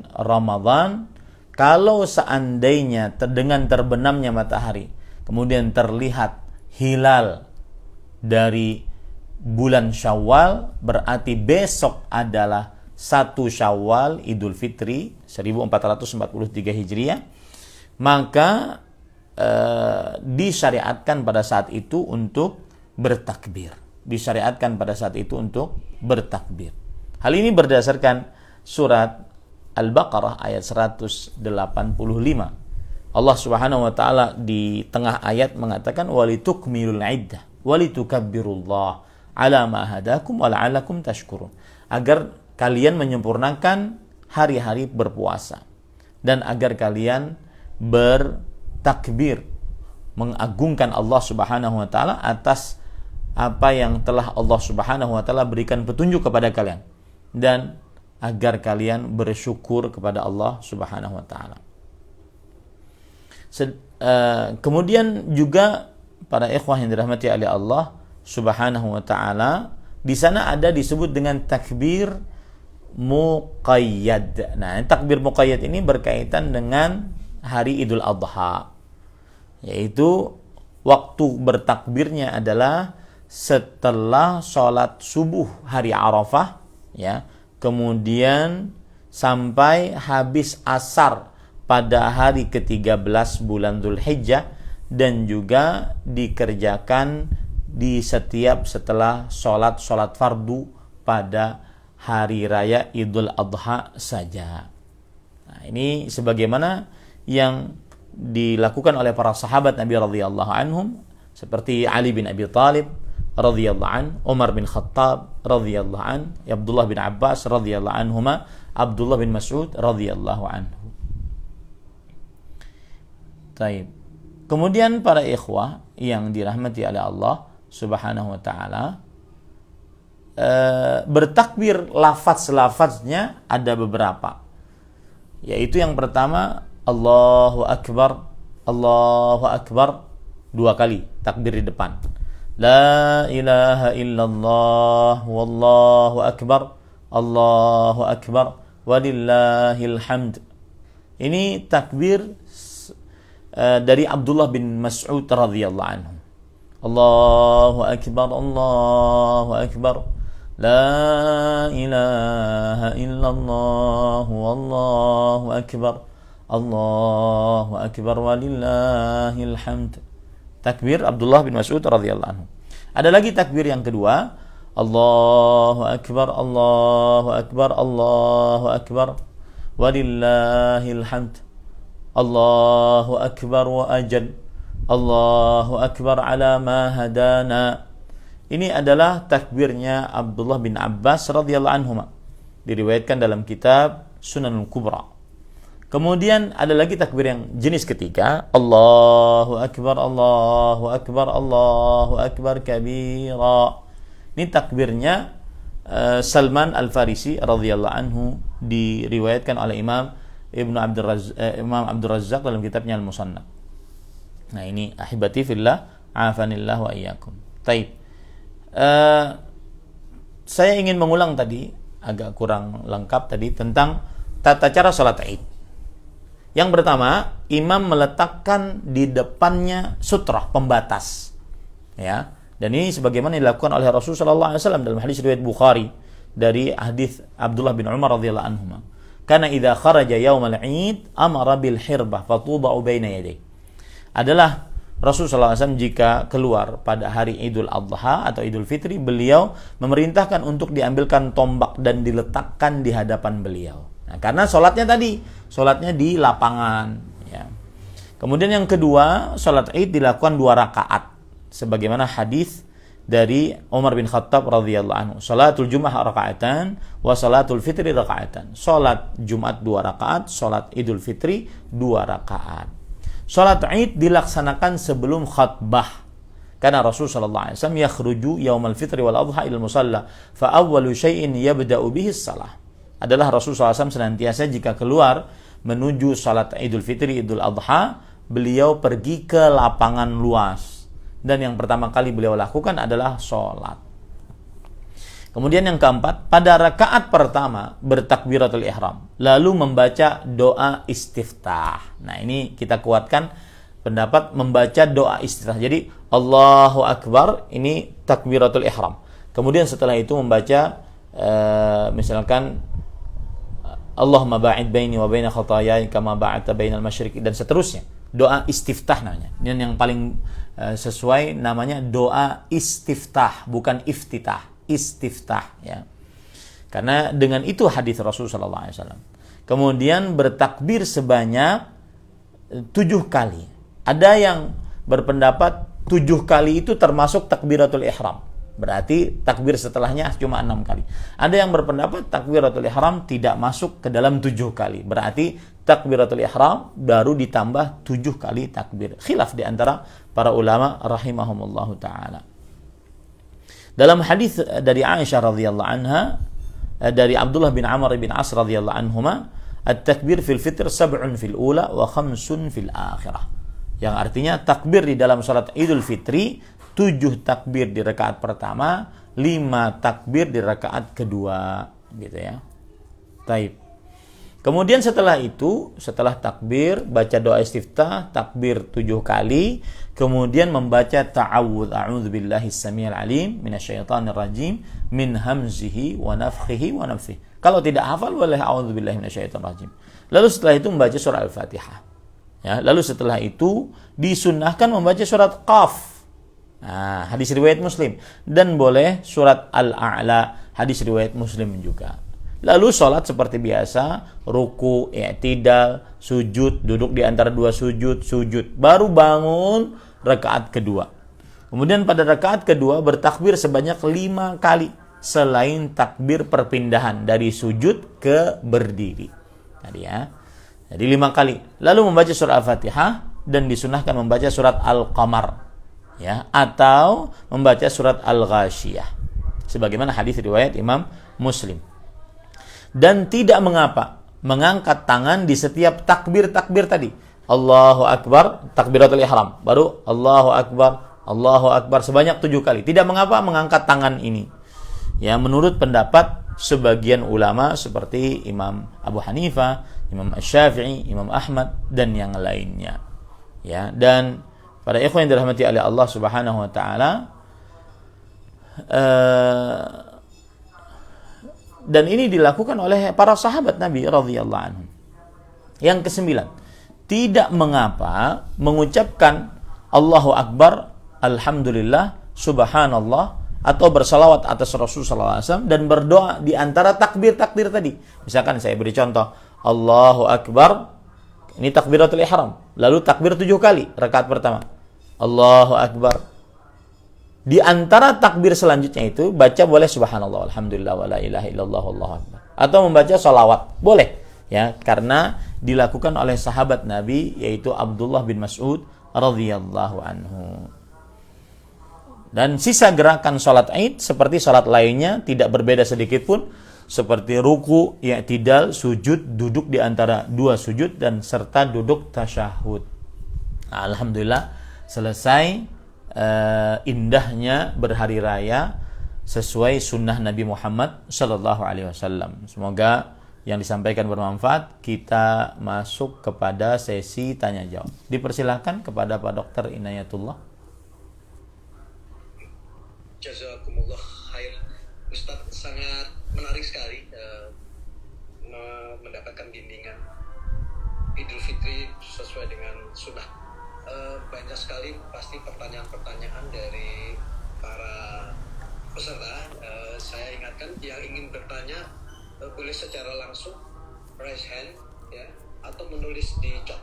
Ramadan, kalau seandainya dengan terbenamnya matahari, kemudian terlihat hilal dari bulan Syawal, berarti besok adalah 1 Syawal Idul Fitri 1443 Hijriah, maka disyariatkan pada saat itu untuk bertakbir. Hal ini berdasarkan surat Al-Baqarah ayat 185. Allah Subhanahu wa taala di tengah ayat mengatakan walitukmilul iddah walitukabbirullaha ala ma hadakum wa la'allakum tashkurun. Agar kalian menyempurnakan hari-hari berpuasa dan agar kalian bertakbir mengagungkan Allah Subhanahu wa taala atas apa yang telah Allah Subhanahu wa taala berikan petunjuk kepada kalian dan agar kalian bersyukur kepada Allah Subhanahu wa taala. Kemudian juga para ikhwah yang dirahmati oleh Allah Subhanahu wa taala, di sana ada disebut dengan takbir muqayyad. Nah, takbir muqayyad ini berkaitan dengan hari Idul Adha. Yaitu waktu bertakbirnya adalah setelah sholat subuh hari Arafah, ya. Kemudian sampai habis asar pada hari ke-13 bulan Dzulhijjah, dan juga dikerjakan di setiap setelah sholat fardu pada hari raya Idul Adha saja. Nah, ini sebagaimana yang dilakukan oleh para sahabat Nabi radhiyallahu anhum, seperti Ali bin Abi Thalib radhiyallahu an, Umar bin Khattab radhiyallahu an, Abdullah bin Abbas radhiyallahu anhuma, Abdullah bin Mas'ud radhiyallahu anhu. Taib. Kemudian para ikhwah yang dirahmati oleh Allah Subhanahu wa taala, bertakbir lafaz-lafaznya ada beberapa. Yaitu yang pertama Allahu Akbar, Allahu Akbar 2 kali takbir di depan. La ilaha illallah wallahu akbar, Allahu akbar walillahil hamd. Ini takbir dari Abdullah bin Mas'ud radhiyallahu anhu. Allahu akbar, Allahu akbar. La ilaha illallah wallahu akbar, Allahu akbar walillahil hamd. Takbir Abdullah bin Mas'ud radhiyallahu anhu. Ada lagi takbir yang kedua, Allahu akbar, Allahu akbar, Allahu akbar walillahil hamd. Allahu akbar wa ajal, Allahu akbar ala ma hadana. Ini adalah takbirnya Abdullah bin Abbas radhiyallahu anhuma, diriwayatkan dalam kitab Sunanul Kubra. Kemudian ada lagi takbir yang jenis ketiga, Allahu akbar, Allahu akbar, Allahu akbar kabira. Ini takbirnya Salman Al-Farisi radhiyallahu anhu, diriwayatkan oleh Imam Abdul Razzaq dalam kitabnya Al-Musannaf. Nah, ini ahibati fillah, afanillah wa iyyakum. Taib. Saya ingin mengulang tadi, agak kurang lengkap tadi, tentang tata cara sholat Id. Yang pertama, imam meletakkan di depannya sutrah, pembatas, ya. Dan ini sebagaimana dilakukan oleh Rasulullah SAW dalam hadis riwayat Bukhari dari hadis Abdullah bin Umar radhiyallahu anhuma. Karena idza kharaja yaumal Id amara bil hirbah fatudau baina yadayhi. Adalah Rasulullah SAW jika keluar pada hari Idul Adha atau Idul Fitri, beliau memerintahkan untuk diambilkan tombak dan diletakkan di hadapan beliau. Nah, karena sholatnya di lapangan. Ya. Kemudian yang kedua, sholat Id dilakukan 2 rakaat, sebagaimana hadis dari Umar bin Khattab radhiyallahu anhu. Salatul Jumat rakaatan wa salatul fitri rakaatan. Salat Jumat 2 rakaat, salat Idul Fitri 2 rakaat. Salat Id dilaksanakan sebelum khutbah. Karena Rasulullah sallallahu alaihi wasallam yakhruju yaumal fitri wal adha ila musalla fa awwalu syai'in yabda'u bihi shalah. Adalah Rasulullah SAW senantiasa jika keluar menuju salat Idul Fitri, Idul Adha, beliau pergi ke lapangan luas. Dan yang pertama kali beliau lakukan adalah sholat. Kemudian yang keempat, pada rakaat pertama bertakbiratul ihram, lalu membaca doa istiftah. Nah, ini kita kuatkan pendapat membaca doa istiftah. Jadi Allahu Akbar, ini takbiratul ihram. Kemudian setelah itu membaca misalkan Allahumma ba'id baini wa baina khataayai kama ba'adta bainal masyriqi, dan seterusnya. Doa istiftah namanya. Dan yang paling sesuai namanya doa istiftah, bukan iftitah, istiftah, ya. Karena dengan itu hadis Rasulullah SAW. Kemudian bertakbir sebanyak 7 kali. Ada yang berpendapat 7 kali itu termasuk takbiratul ihram. Berarti takbir setelahnya cuma 6 kali. Ada yang berpendapat takbiratul ihram tidak masuk ke dalam 7 kali. Berarti takbiratul ihram baru ditambah 7 kali takbir. Khilaf di antara para ulama rahimahumullahu taala. Dalam hadis dari Aisyah radhiyallahu anha, dari Abdullah bin Amr bin As radhiyallahu anhuma, at-takbir fil fitr sab'un fil ula wa khamsun fil akhirah. Yang artinya takbir di dalam salat Idul Fitri 7 takbir di rakaat pertama, 5 takbir di rakaat kedua, gitu ya. Taib. Kemudian setelah itu, setelah takbir, baca doa istiftah, takbir 7 kali, kemudian membaca ta'awudz, a'udzubillahi as-sami'il 'alim minasyaitonir rajim min hamzihi wa nafthihi wa nafthihi. Kalau tidak hafal boleh a'udzubillahi minasyaitonir rajim. Lalu setelah itu membaca surah Al-Fatihah. Ya, lalu setelah itu disunnahkan membaca surat Qaf. Nah, hadis riwayat Muslim, dan boleh surat Al-A'la, hadis riwayat Muslim juga. Lalu sholat seperti biasa, ruku, i'tidal, sujud, duduk di antara 2 sujud, baru bangun rakaat kedua. Kemudian pada rakaat kedua bertakbir sebanyak 5 kali selain takbir perpindahan dari sujud ke berdiri. Tadi ya. Jadi 5 kali. Lalu membaca surah Al-Fatihah dan disunahkan membaca surat Al-Qamar, ya, atau membaca surat Al-Ghasyiyah sebagaimana hadis riwayat Imam Muslim. Dan tidak mengapa mengangkat tangan di setiap takbir-takbir tadi. Allahu Akbar, takbiratul ihram, baru Allahu Akbar sebanyak 7 kali. Tidak mengapa mengangkat tangan ini. Ya, menurut pendapat sebagian ulama seperti Imam Abu Hanifah, Imam Asy-Syafi'i, Imam Ahmad dan yang lainnya. Ya, dan para ikhwan yang dirahmati oleh Allah Subhanahu wa taala, dan ini dilakukan oleh para sahabat Nabi radhiyallahu anhum. Yang ke-9, tidak mengapa mengucapkan Allahu Akbar, Alhamdulillah, Subhanallah, atau bersalawat atas Rasulullah SAW dan berdoa di antara takbir-takbir tadi. Misalkan saya beri contoh, Allahu Akbar, ini takbiratul ihram, lalu takbir 7 kali rakaat pertama, Allahu Akbar. Di antara takbir selanjutnya itu baca boleh subhanallah, alhamdulillah, wa la ilaha illallah, wallahu akbar, atau membaca sholawat boleh, ya, karena dilakukan oleh sahabat Nabi yaitu Abdullah bin Mas'ud radhiyallahu anhu. Dan sisa gerakan sholat Id seperti sholat lainnya tidak berbeda sedikit pun, seperti ruku, i'tidal, sujud, duduk di antara 2 sujud, dan serta duduk tasyahud. Nah, alhamdulillah selesai indahnya berhari raya sesuai sunnah Nabi Muhammad Sallallahu Alaihi Wasallam. Semoga yang disampaikan bermanfaat. Kita masuk kepada sesi tanya jawab. Dipersilahkan kepada Pak Dr. Inayatullah. Jazakumullah khair. Ustaz, sangat menarik sekali mendapatkan bimbingan Idul Fitri sesuai dengan sunnah. Banyak sekali pasti pertanyaan-pertanyaan dari para peserta. Saya ingatkan yang ingin bertanya boleh secara langsung raise hand ya, atau menulis di chat.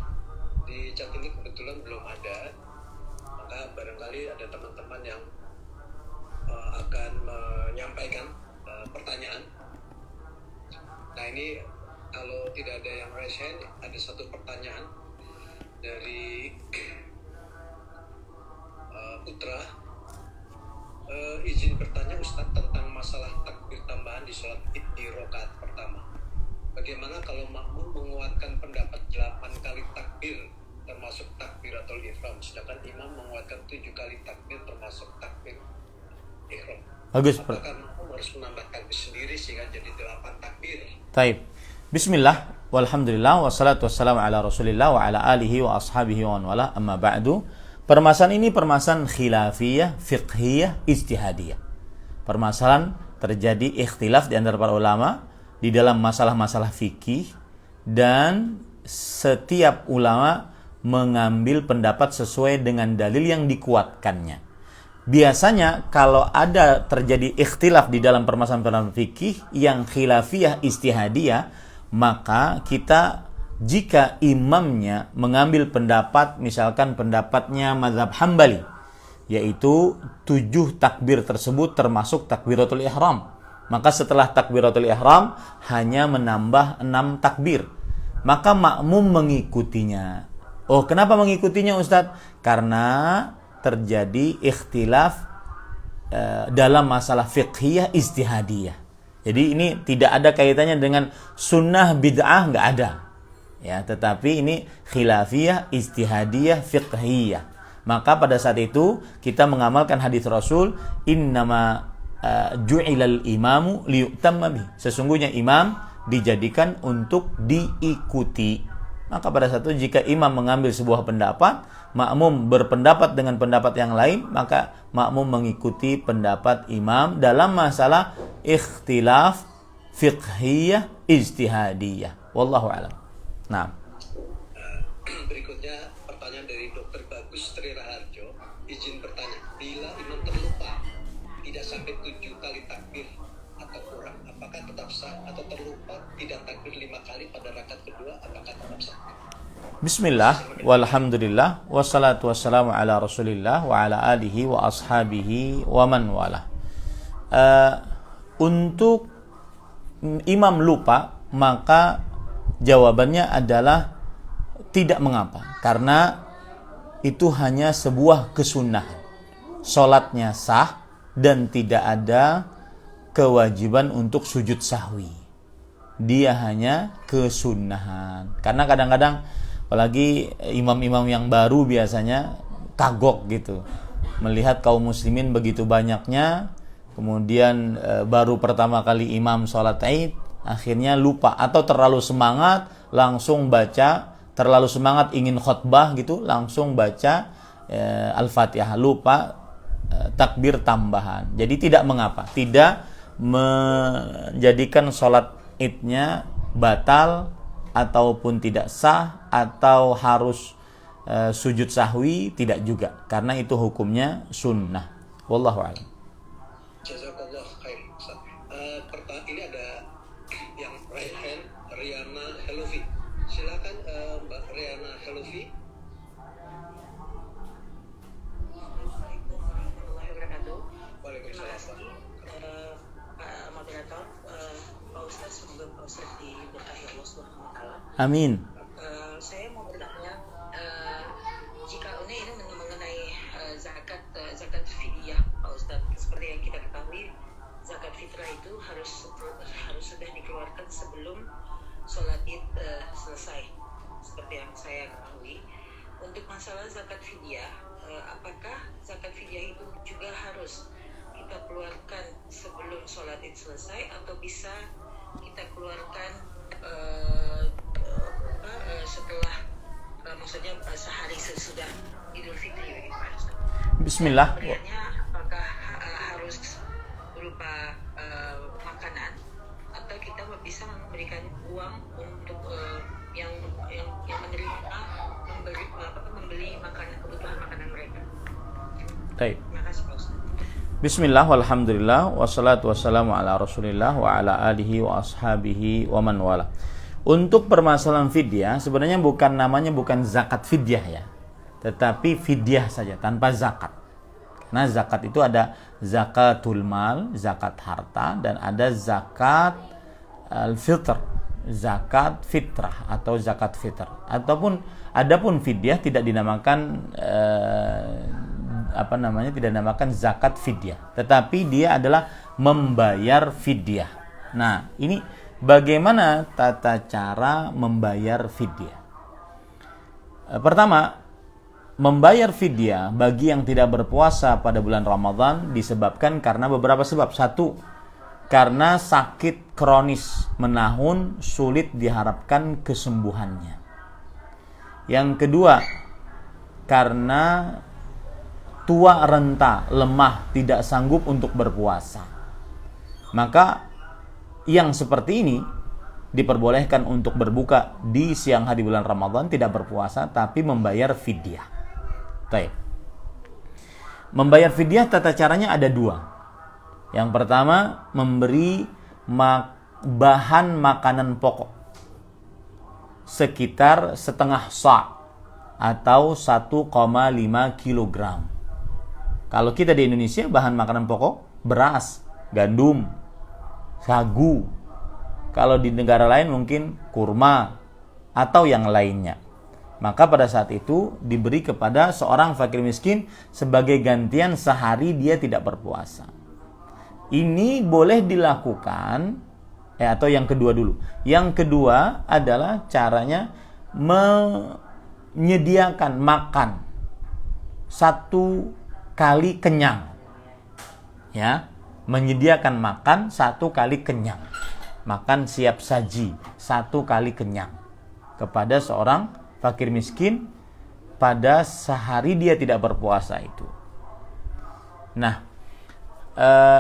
Di chat ini kebetulan belum ada, maka barangkali ada teman-teman yang akan menyampaikan pertanyaan. Nah ini kalau tidak ada yang raise hand, ada satu pertanyaan dari Putra. Izin bertanya Ustadz tentang masalah takbir tambahan di sholat id di rakaat pertama. Bagaimana kalau makmum menguatkan pendapat 8 kali takbir termasuk takbiratul ihram, sedangkan imam menguatkan 7 kali takbir termasuk takbir ihram? Bagus. Apakah makmum harus menambah takbir sendiri sehingga jadi 8 takbir? Taib. Bismillah, walhamdulillah, wassalatu wassalamu ala rasulillah wa ala alihi wa ashabihi wa wala, amma ba'du. Permasalahan ini permasalahan khilafiyah, fiqhiyah, ijtihadiyah. Permasalahan terjadi ikhtilaf di antara para ulama di dalam masalah-masalah fikih, dan setiap ulama mengambil pendapat sesuai dengan dalil yang dikuatkannya. Biasanya kalau ada terjadi ikhtilaf di dalam permasalahan fikih yang khilafiyah, ijtihadiyah, maka kita, jika imamnya mengambil pendapat, misalkan pendapatnya mazhab Hambali, yaitu 7 takbir tersebut termasuk takbiratul ihram, maka setelah takbiratul ihram hanya menambah 6 takbir, maka makmum mengikutinya. Oh, kenapa mengikutinya Ustadz? Karena terjadi ikhtilaf dalam masalah fiqhiyah ijtihadiyah. Jadi ini tidak ada kaitannya dengan sunnah bid'ah, nggak ada. Ya, tetapi ini khilafiyah, ijtihadiyah, fiqhiyah. Maka pada saat itu kita mengamalkan hadis Rasul, innama ju'ilal imamu liyu'tamma bih. Sesungguhnya imam dijadikan untuk diikuti. Maka pada saat itu jika imam mengambil sebuah pendapat, makmum berpendapat dengan pendapat yang lain, maka makmum mengikuti pendapat imam dalam masalah ikhtilaf fiqhiyah ijtihadiyah. Wallahu a'lam. Nah, berikutnya pertanyaan dari Dr. Bagus Tri Raharjo. Izin bertanya, bila imam terlupa tidak sampai 7 kali takbir atau kurang, apakah tetap sah, atau terlupa tidak takbir 5 kali pada rakaat kedua, apakah tetap sah? Bismillah, walhamdulillah, wassalatu wassalamu ala rasulillah wa ala alihi wa ashabihi wa man wala. Untuk imam lupa, maka jawabannya adalah tidak mengapa, karena itu hanya sebuah kesunahan. Salatnya sah dan tidak ada kewajiban untuk sujud sahwi. Dia hanya kesunahan. Karena kadang-kadang apalagi imam-imam yang baru biasanya kagok gitu, melihat kaum muslimin begitu banyaknya, kemudian baru pertama kali imam sholat Id, akhirnya lupa atau terlalu semangat langsung baca, terlalu semangat ingin khutbah gitu langsung baca Al-Fatihah, lupa takbir tambahan. Jadi tidak mengapa, tidak menjadikan sholat Idnya batal ataupun tidak sah atau harus sujud sahwi, tidak juga, karena itu hukumnya sunnah. Wallahu a'lam. Jazakallah khair. Ini ada yang right hand, Riana Helovi. Silakan Mbak Riana Helovi. Assalamualaikum warahmatullahi wabarakatuh. Waalaikumsalam. Terima kasih Pak moderator, Pak Ustadz, semoga Pak Ustadz diberkahi Allah Subhanahu wa taala. Amin. Saya mau bertanya, jika ini mengenai zakat fidyah, Pak Ustadz. Seperti yang kita ketahui, zakat fitrah itu harus sudah dikeluarkan sebelum sholat Id selesai, seperti yang saya ketahui. Untuk masalah zakat fidyah, apakah zakat fidyah itu juga harus kita keluarkan sebelum sholat Id selesai, atau bisa kita keluarkan setelah, maksudnya sehari sesudah Idul Fitri, begitu Pak Ustaz? Bismillah. Pemberiannya apakah harus berupa makanan, atau kita bisa memberikan uang untuk yang menerima membeli makanan, kebutuhan makanan mereka? Baik. Terima kasih Pak Ustaz. Bismillah, walhamdulillah, wassalatu wassalamu ala rasulillah wa ala alihi wa ashabihi wa man wala. Untuk permasalahan fidyah sebenarnya namanya bukan zakat fidyah ya, tetapi fidyah saja tanpa zakat. Karena zakat itu ada zakatul mal, zakat harta, dan ada zakat al-fitr, zakat fitrah atau zakat fitr. Adapun fidyah tidak dinamakan tidak dinamakan zakat fidyah, tetapi dia adalah membayar fidyah. Nah, ini bagaimana tata cara membayar fidyah? Pertama, membayar fidyah bagi yang tidak berpuasa pada bulan Ramadan disebabkan karena beberapa sebab. Satu, karena sakit kronis menahun sulit diharapkan kesembuhannya. Yang kedua, karena tua renta, lemah, tidak sanggup untuk berpuasa. Maka yang seperti ini diperbolehkan untuk berbuka di siang hari bulan Ramadan, tidak berpuasa tapi membayar fidyah. Baik. Membayar fidyah tata caranya ada dua. Yang pertama, memberi bahan makanan pokok sekitar setengah sa' atau 1,5 kilogram. Kalau kita di Indonesia bahan makanan pokok beras, gandum, sagu. Kalau di negara lain mungkin kurma atau yang lainnya. Maka pada saat itu diberi kepada seorang fakir miskin sebagai gantian sehari dia tidak berpuasa. Ini boleh dilakukan atau yang kedua dulu. Yang kedua adalah caranya menyediakan makan 1 kali kenyang. Ya, menyediakan makan 1 kali kenyang. Makan siap saji 1 kali kenyang kepada seorang fakir miskin pada sehari dia tidak berpuasa itu. Nah,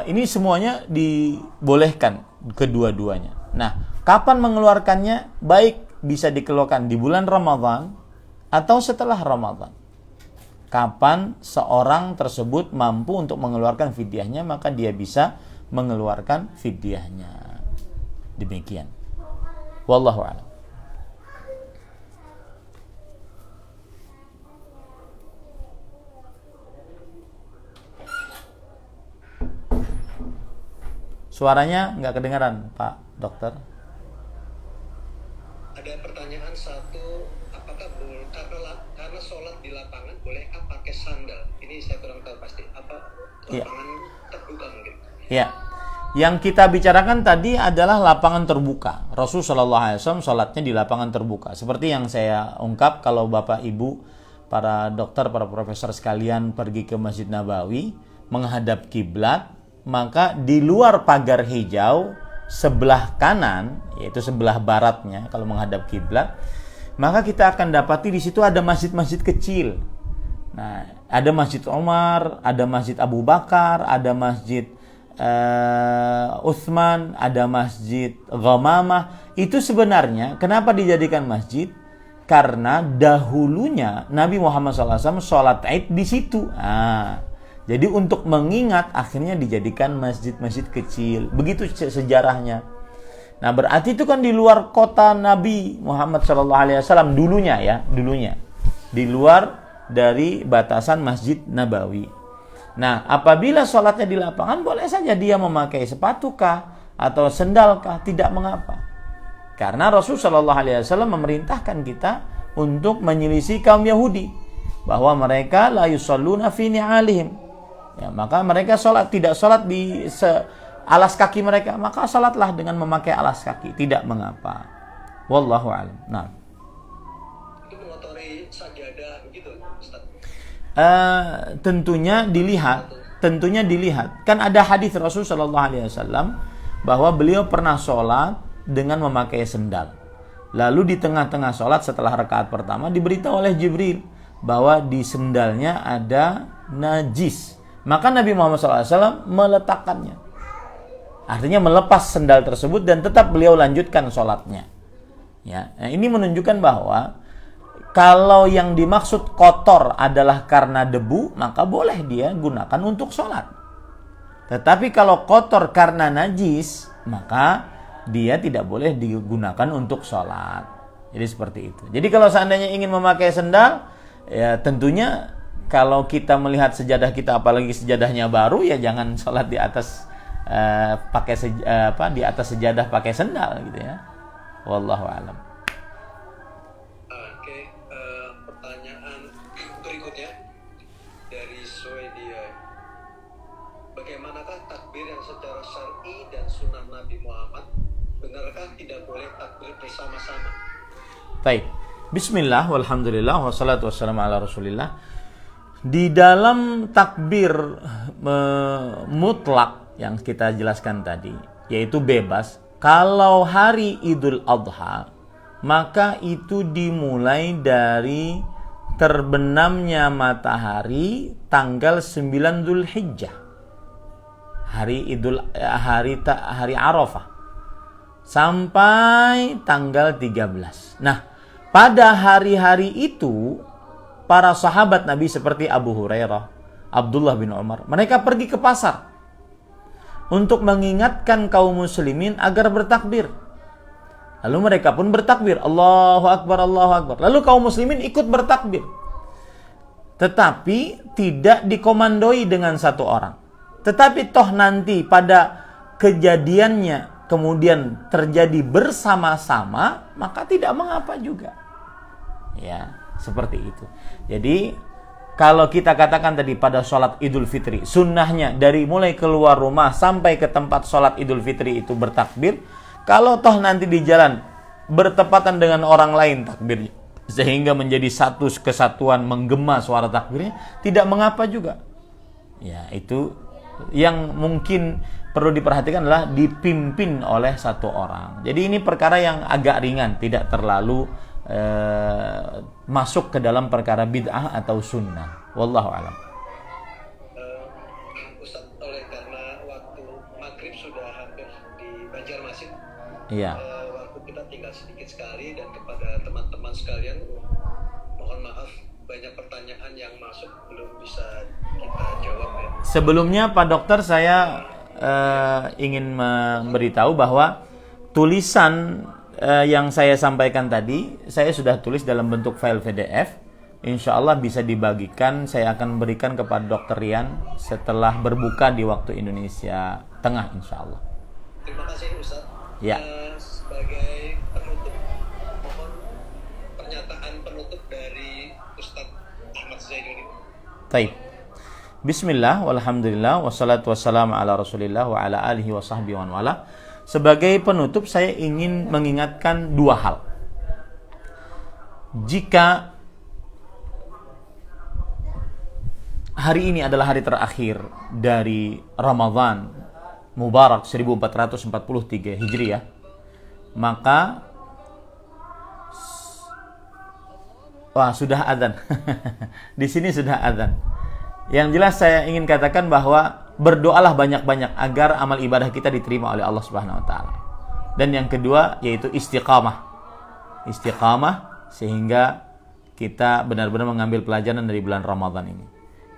ini semuanya dibolehkan kedua-duanya. Nah, kapan mengeluarkannya? Baik bisa dikeluarkan di bulan Ramadan atau setelah Ramadan. Kapan seorang tersebut mampu untuk mengeluarkan fidyahnya, maka dia bisa mengeluarkan fidyahnya. Demikian. Wallahu a'lam. Suaranya nggak kedengaran, Pak Dokter. Ada pertanyaan satu, apakah karena sholat di lapangan bolehkah pakai sandal? Ini saya kurang tahu pasti. Apa lapangan terbuka mungkin? Ya. Yang kita bicarakan tadi adalah lapangan terbuka. Rasulullah SAW sholatnya di lapangan terbuka. Seperti yang saya ungkap, kalau Bapak Ibu, para dokter, para profesor sekalian pergi ke Masjid Nabawi menghadap kiblat, maka di luar pagar hijau sebelah kanan, yaitu sebelah baratnya kalau menghadap kiblat, maka kita akan dapati di situ ada masjid-masjid kecil. Nah, ada Masjid Umar, ada Masjid Abu Bakar, ada Masjid Utsman, ada Masjid Ghamamah. Itu sebenarnya kenapa dijadikan masjid? Karena dahulunya Nabi Muhammad SAW sholat Id di situ. Jadi untuk mengingat akhirnya dijadikan masjid-masjid kecil. Begitu sejarahnya. Nah, berarti itu kan di luar kota Nabi Muhammad SAW dulunya. Di luar dari batasan Masjid Nabawi. Nah, apabila sholatnya di lapangan, boleh saja dia memakai sepatukah atau sendalkah, tidak mengapa. Karena Rasulullah SAW memerintahkan kita untuk menyelisih kaum Yahudi. Bahwa mereka la yusalluna fi ni'alihim. Ya, maka mereka tidak sholat di alas kaki mereka, maka sholatlah dengan memakai alas kaki, tidak mengapa. Wallahu a'lam. Nah, itu mengotori sajadah begitu, Ustaz? Tentunya dilihat. Kan ada hadis Rasulullah SAW bahwa beliau pernah sholat dengan memakai sendal. Lalu di tengah-tengah sholat setelah rakaat pertama diberitahu oleh Jibril bahwa di sendalnya ada najis. Maka Nabi Muhammad SAW meletakkannya. Artinya melepas sendal tersebut dan tetap beliau lanjutkan sholatnya. Ya, nah ini menunjukkan bahwa kalau yang dimaksud kotor adalah karena debu, maka boleh dia gunakan untuk sholat. Tetapi kalau kotor karena najis, maka dia tidak boleh digunakan untuk sholat. Jadi seperti itu. Jadi kalau seandainya ingin memakai sendal, ya tentunya kalau kita melihat sejadah kita, apalagi sejadahnya baru, ya jangan sholat di atas di atas sejadah pakai sendal gitu ya. Wallahu a'lam. Oke, pertanyaan berikutnya dari Swedia. Bagaimanakah takbir yang secara syar'i dan sunnah Nabi Muhammad? Benarkah tidak boleh takbir bersama-sama? Baik. Bismillah, walhamdulillah, wassalatu wassalamu ala rasulillah. Di dalam takbir mutlak yang kita jelaskan tadi, yaitu bebas, kalau hari Idul Adha, maka itu dimulai dari terbenamnya matahari tanggal 9 Dzulhijjah. Hari Arafah sampai tanggal 13. Nah, pada hari-hari itu para sahabat Nabi seperti Abu Hurairah, Abdullah bin Umar, mereka pergi ke pasar untuk mengingatkan kaum muslimin agar bertakbir. Lalu mereka pun bertakbir, Allahu Akbar, Allahu Akbar. Lalu kaum muslimin ikut bertakbir. Tetapi tidak dikomandoi dengan satu orang. Tetapi toh nanti pada kejadiannya kemudian terjadi bersama-sama, maka tidak mengapa juga. Ya, seperti itu. Jadi kalau kita katakan tadi pada sholat Idul Fitri, sunnahnya dari mulai keluar rumah sampai ke tempat sholat Idul Fitri itu bertakbir. Kalau toh nanti di jalan bertepatan dengan orang lain takbirnya, sehingga menjadi satu kesatuan menggema suara takbirnya, tidak mengapa juga. Ya, itu yang mungkin perlu diperhatikan adalah dipimpin oleh satu orang. Jadi ini perkara yang agak ringan, tidak terlalu masuk ke dalam perkara bid'ah atau sunnah. Wallahu a'lam. Ustaz, oleh karena waktu maghrib sudah hampir di Banjarmasin, Iya. waktu kita tinggal sedikit sekali, dan kepada teman-teman sekalian, mohon maaf banyak pertanyaan yang masuk belum bisa kita jawab ya. Sebelumnya Pak Dokter, saya ingin memberitahu bahwa tulisan yang saya sampaikan tadi, saya sudah tulis dalam bentuk file PDF. Insya Allah bisa dibagikan. Saya akan berikan kepada Dr. Rian setelah berbuka di waktu Indonesia Tengah, insya Allah. Terima kasih Ustaz. Ya. Sebagai penutup, mohon pernyataan penutup dari Ustaz Ahmad Zaiduni. Taib. Bismillah, walhamdulillah, wassalatu wassalamu ala rasulillah wa ala alihi wa sahbihi wa wala. Sebagai penutup, saya ingin mengingatkan dua hal. Jika hari ini adalah hari terakhir dari Ramadan Mubarak 1443 Hijriah, maka sudah adzan. Di sini sudah adzan. Yang jelas saya ingin katakan bahwa berdoalah banyak-banyak agar amal ibadah kita diterima oleh Allah Subhanahu wa taala. Dan yang kedua yaitu istiqamah. Istiqamah sehingga kita benar-benar mengambil pelajaran dari bulan Ramadan ini.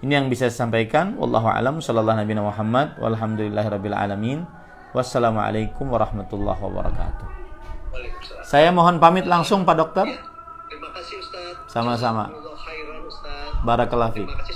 Ini yang bisa saya sampaikan. Wallahu a'lam. Sallallahu Nabi Muhammad. Walhamdulillahirabbil alamin. Wassalamualaikum warahmatullahi wabarakatuh. Waalaikumsalam. Saya mohon pamit langsung Pak Dokter. Terima kasih Ustaz. Sama-sama. Jazakumullah khairan Ustaz. Barakallahu fiik. Terima kasih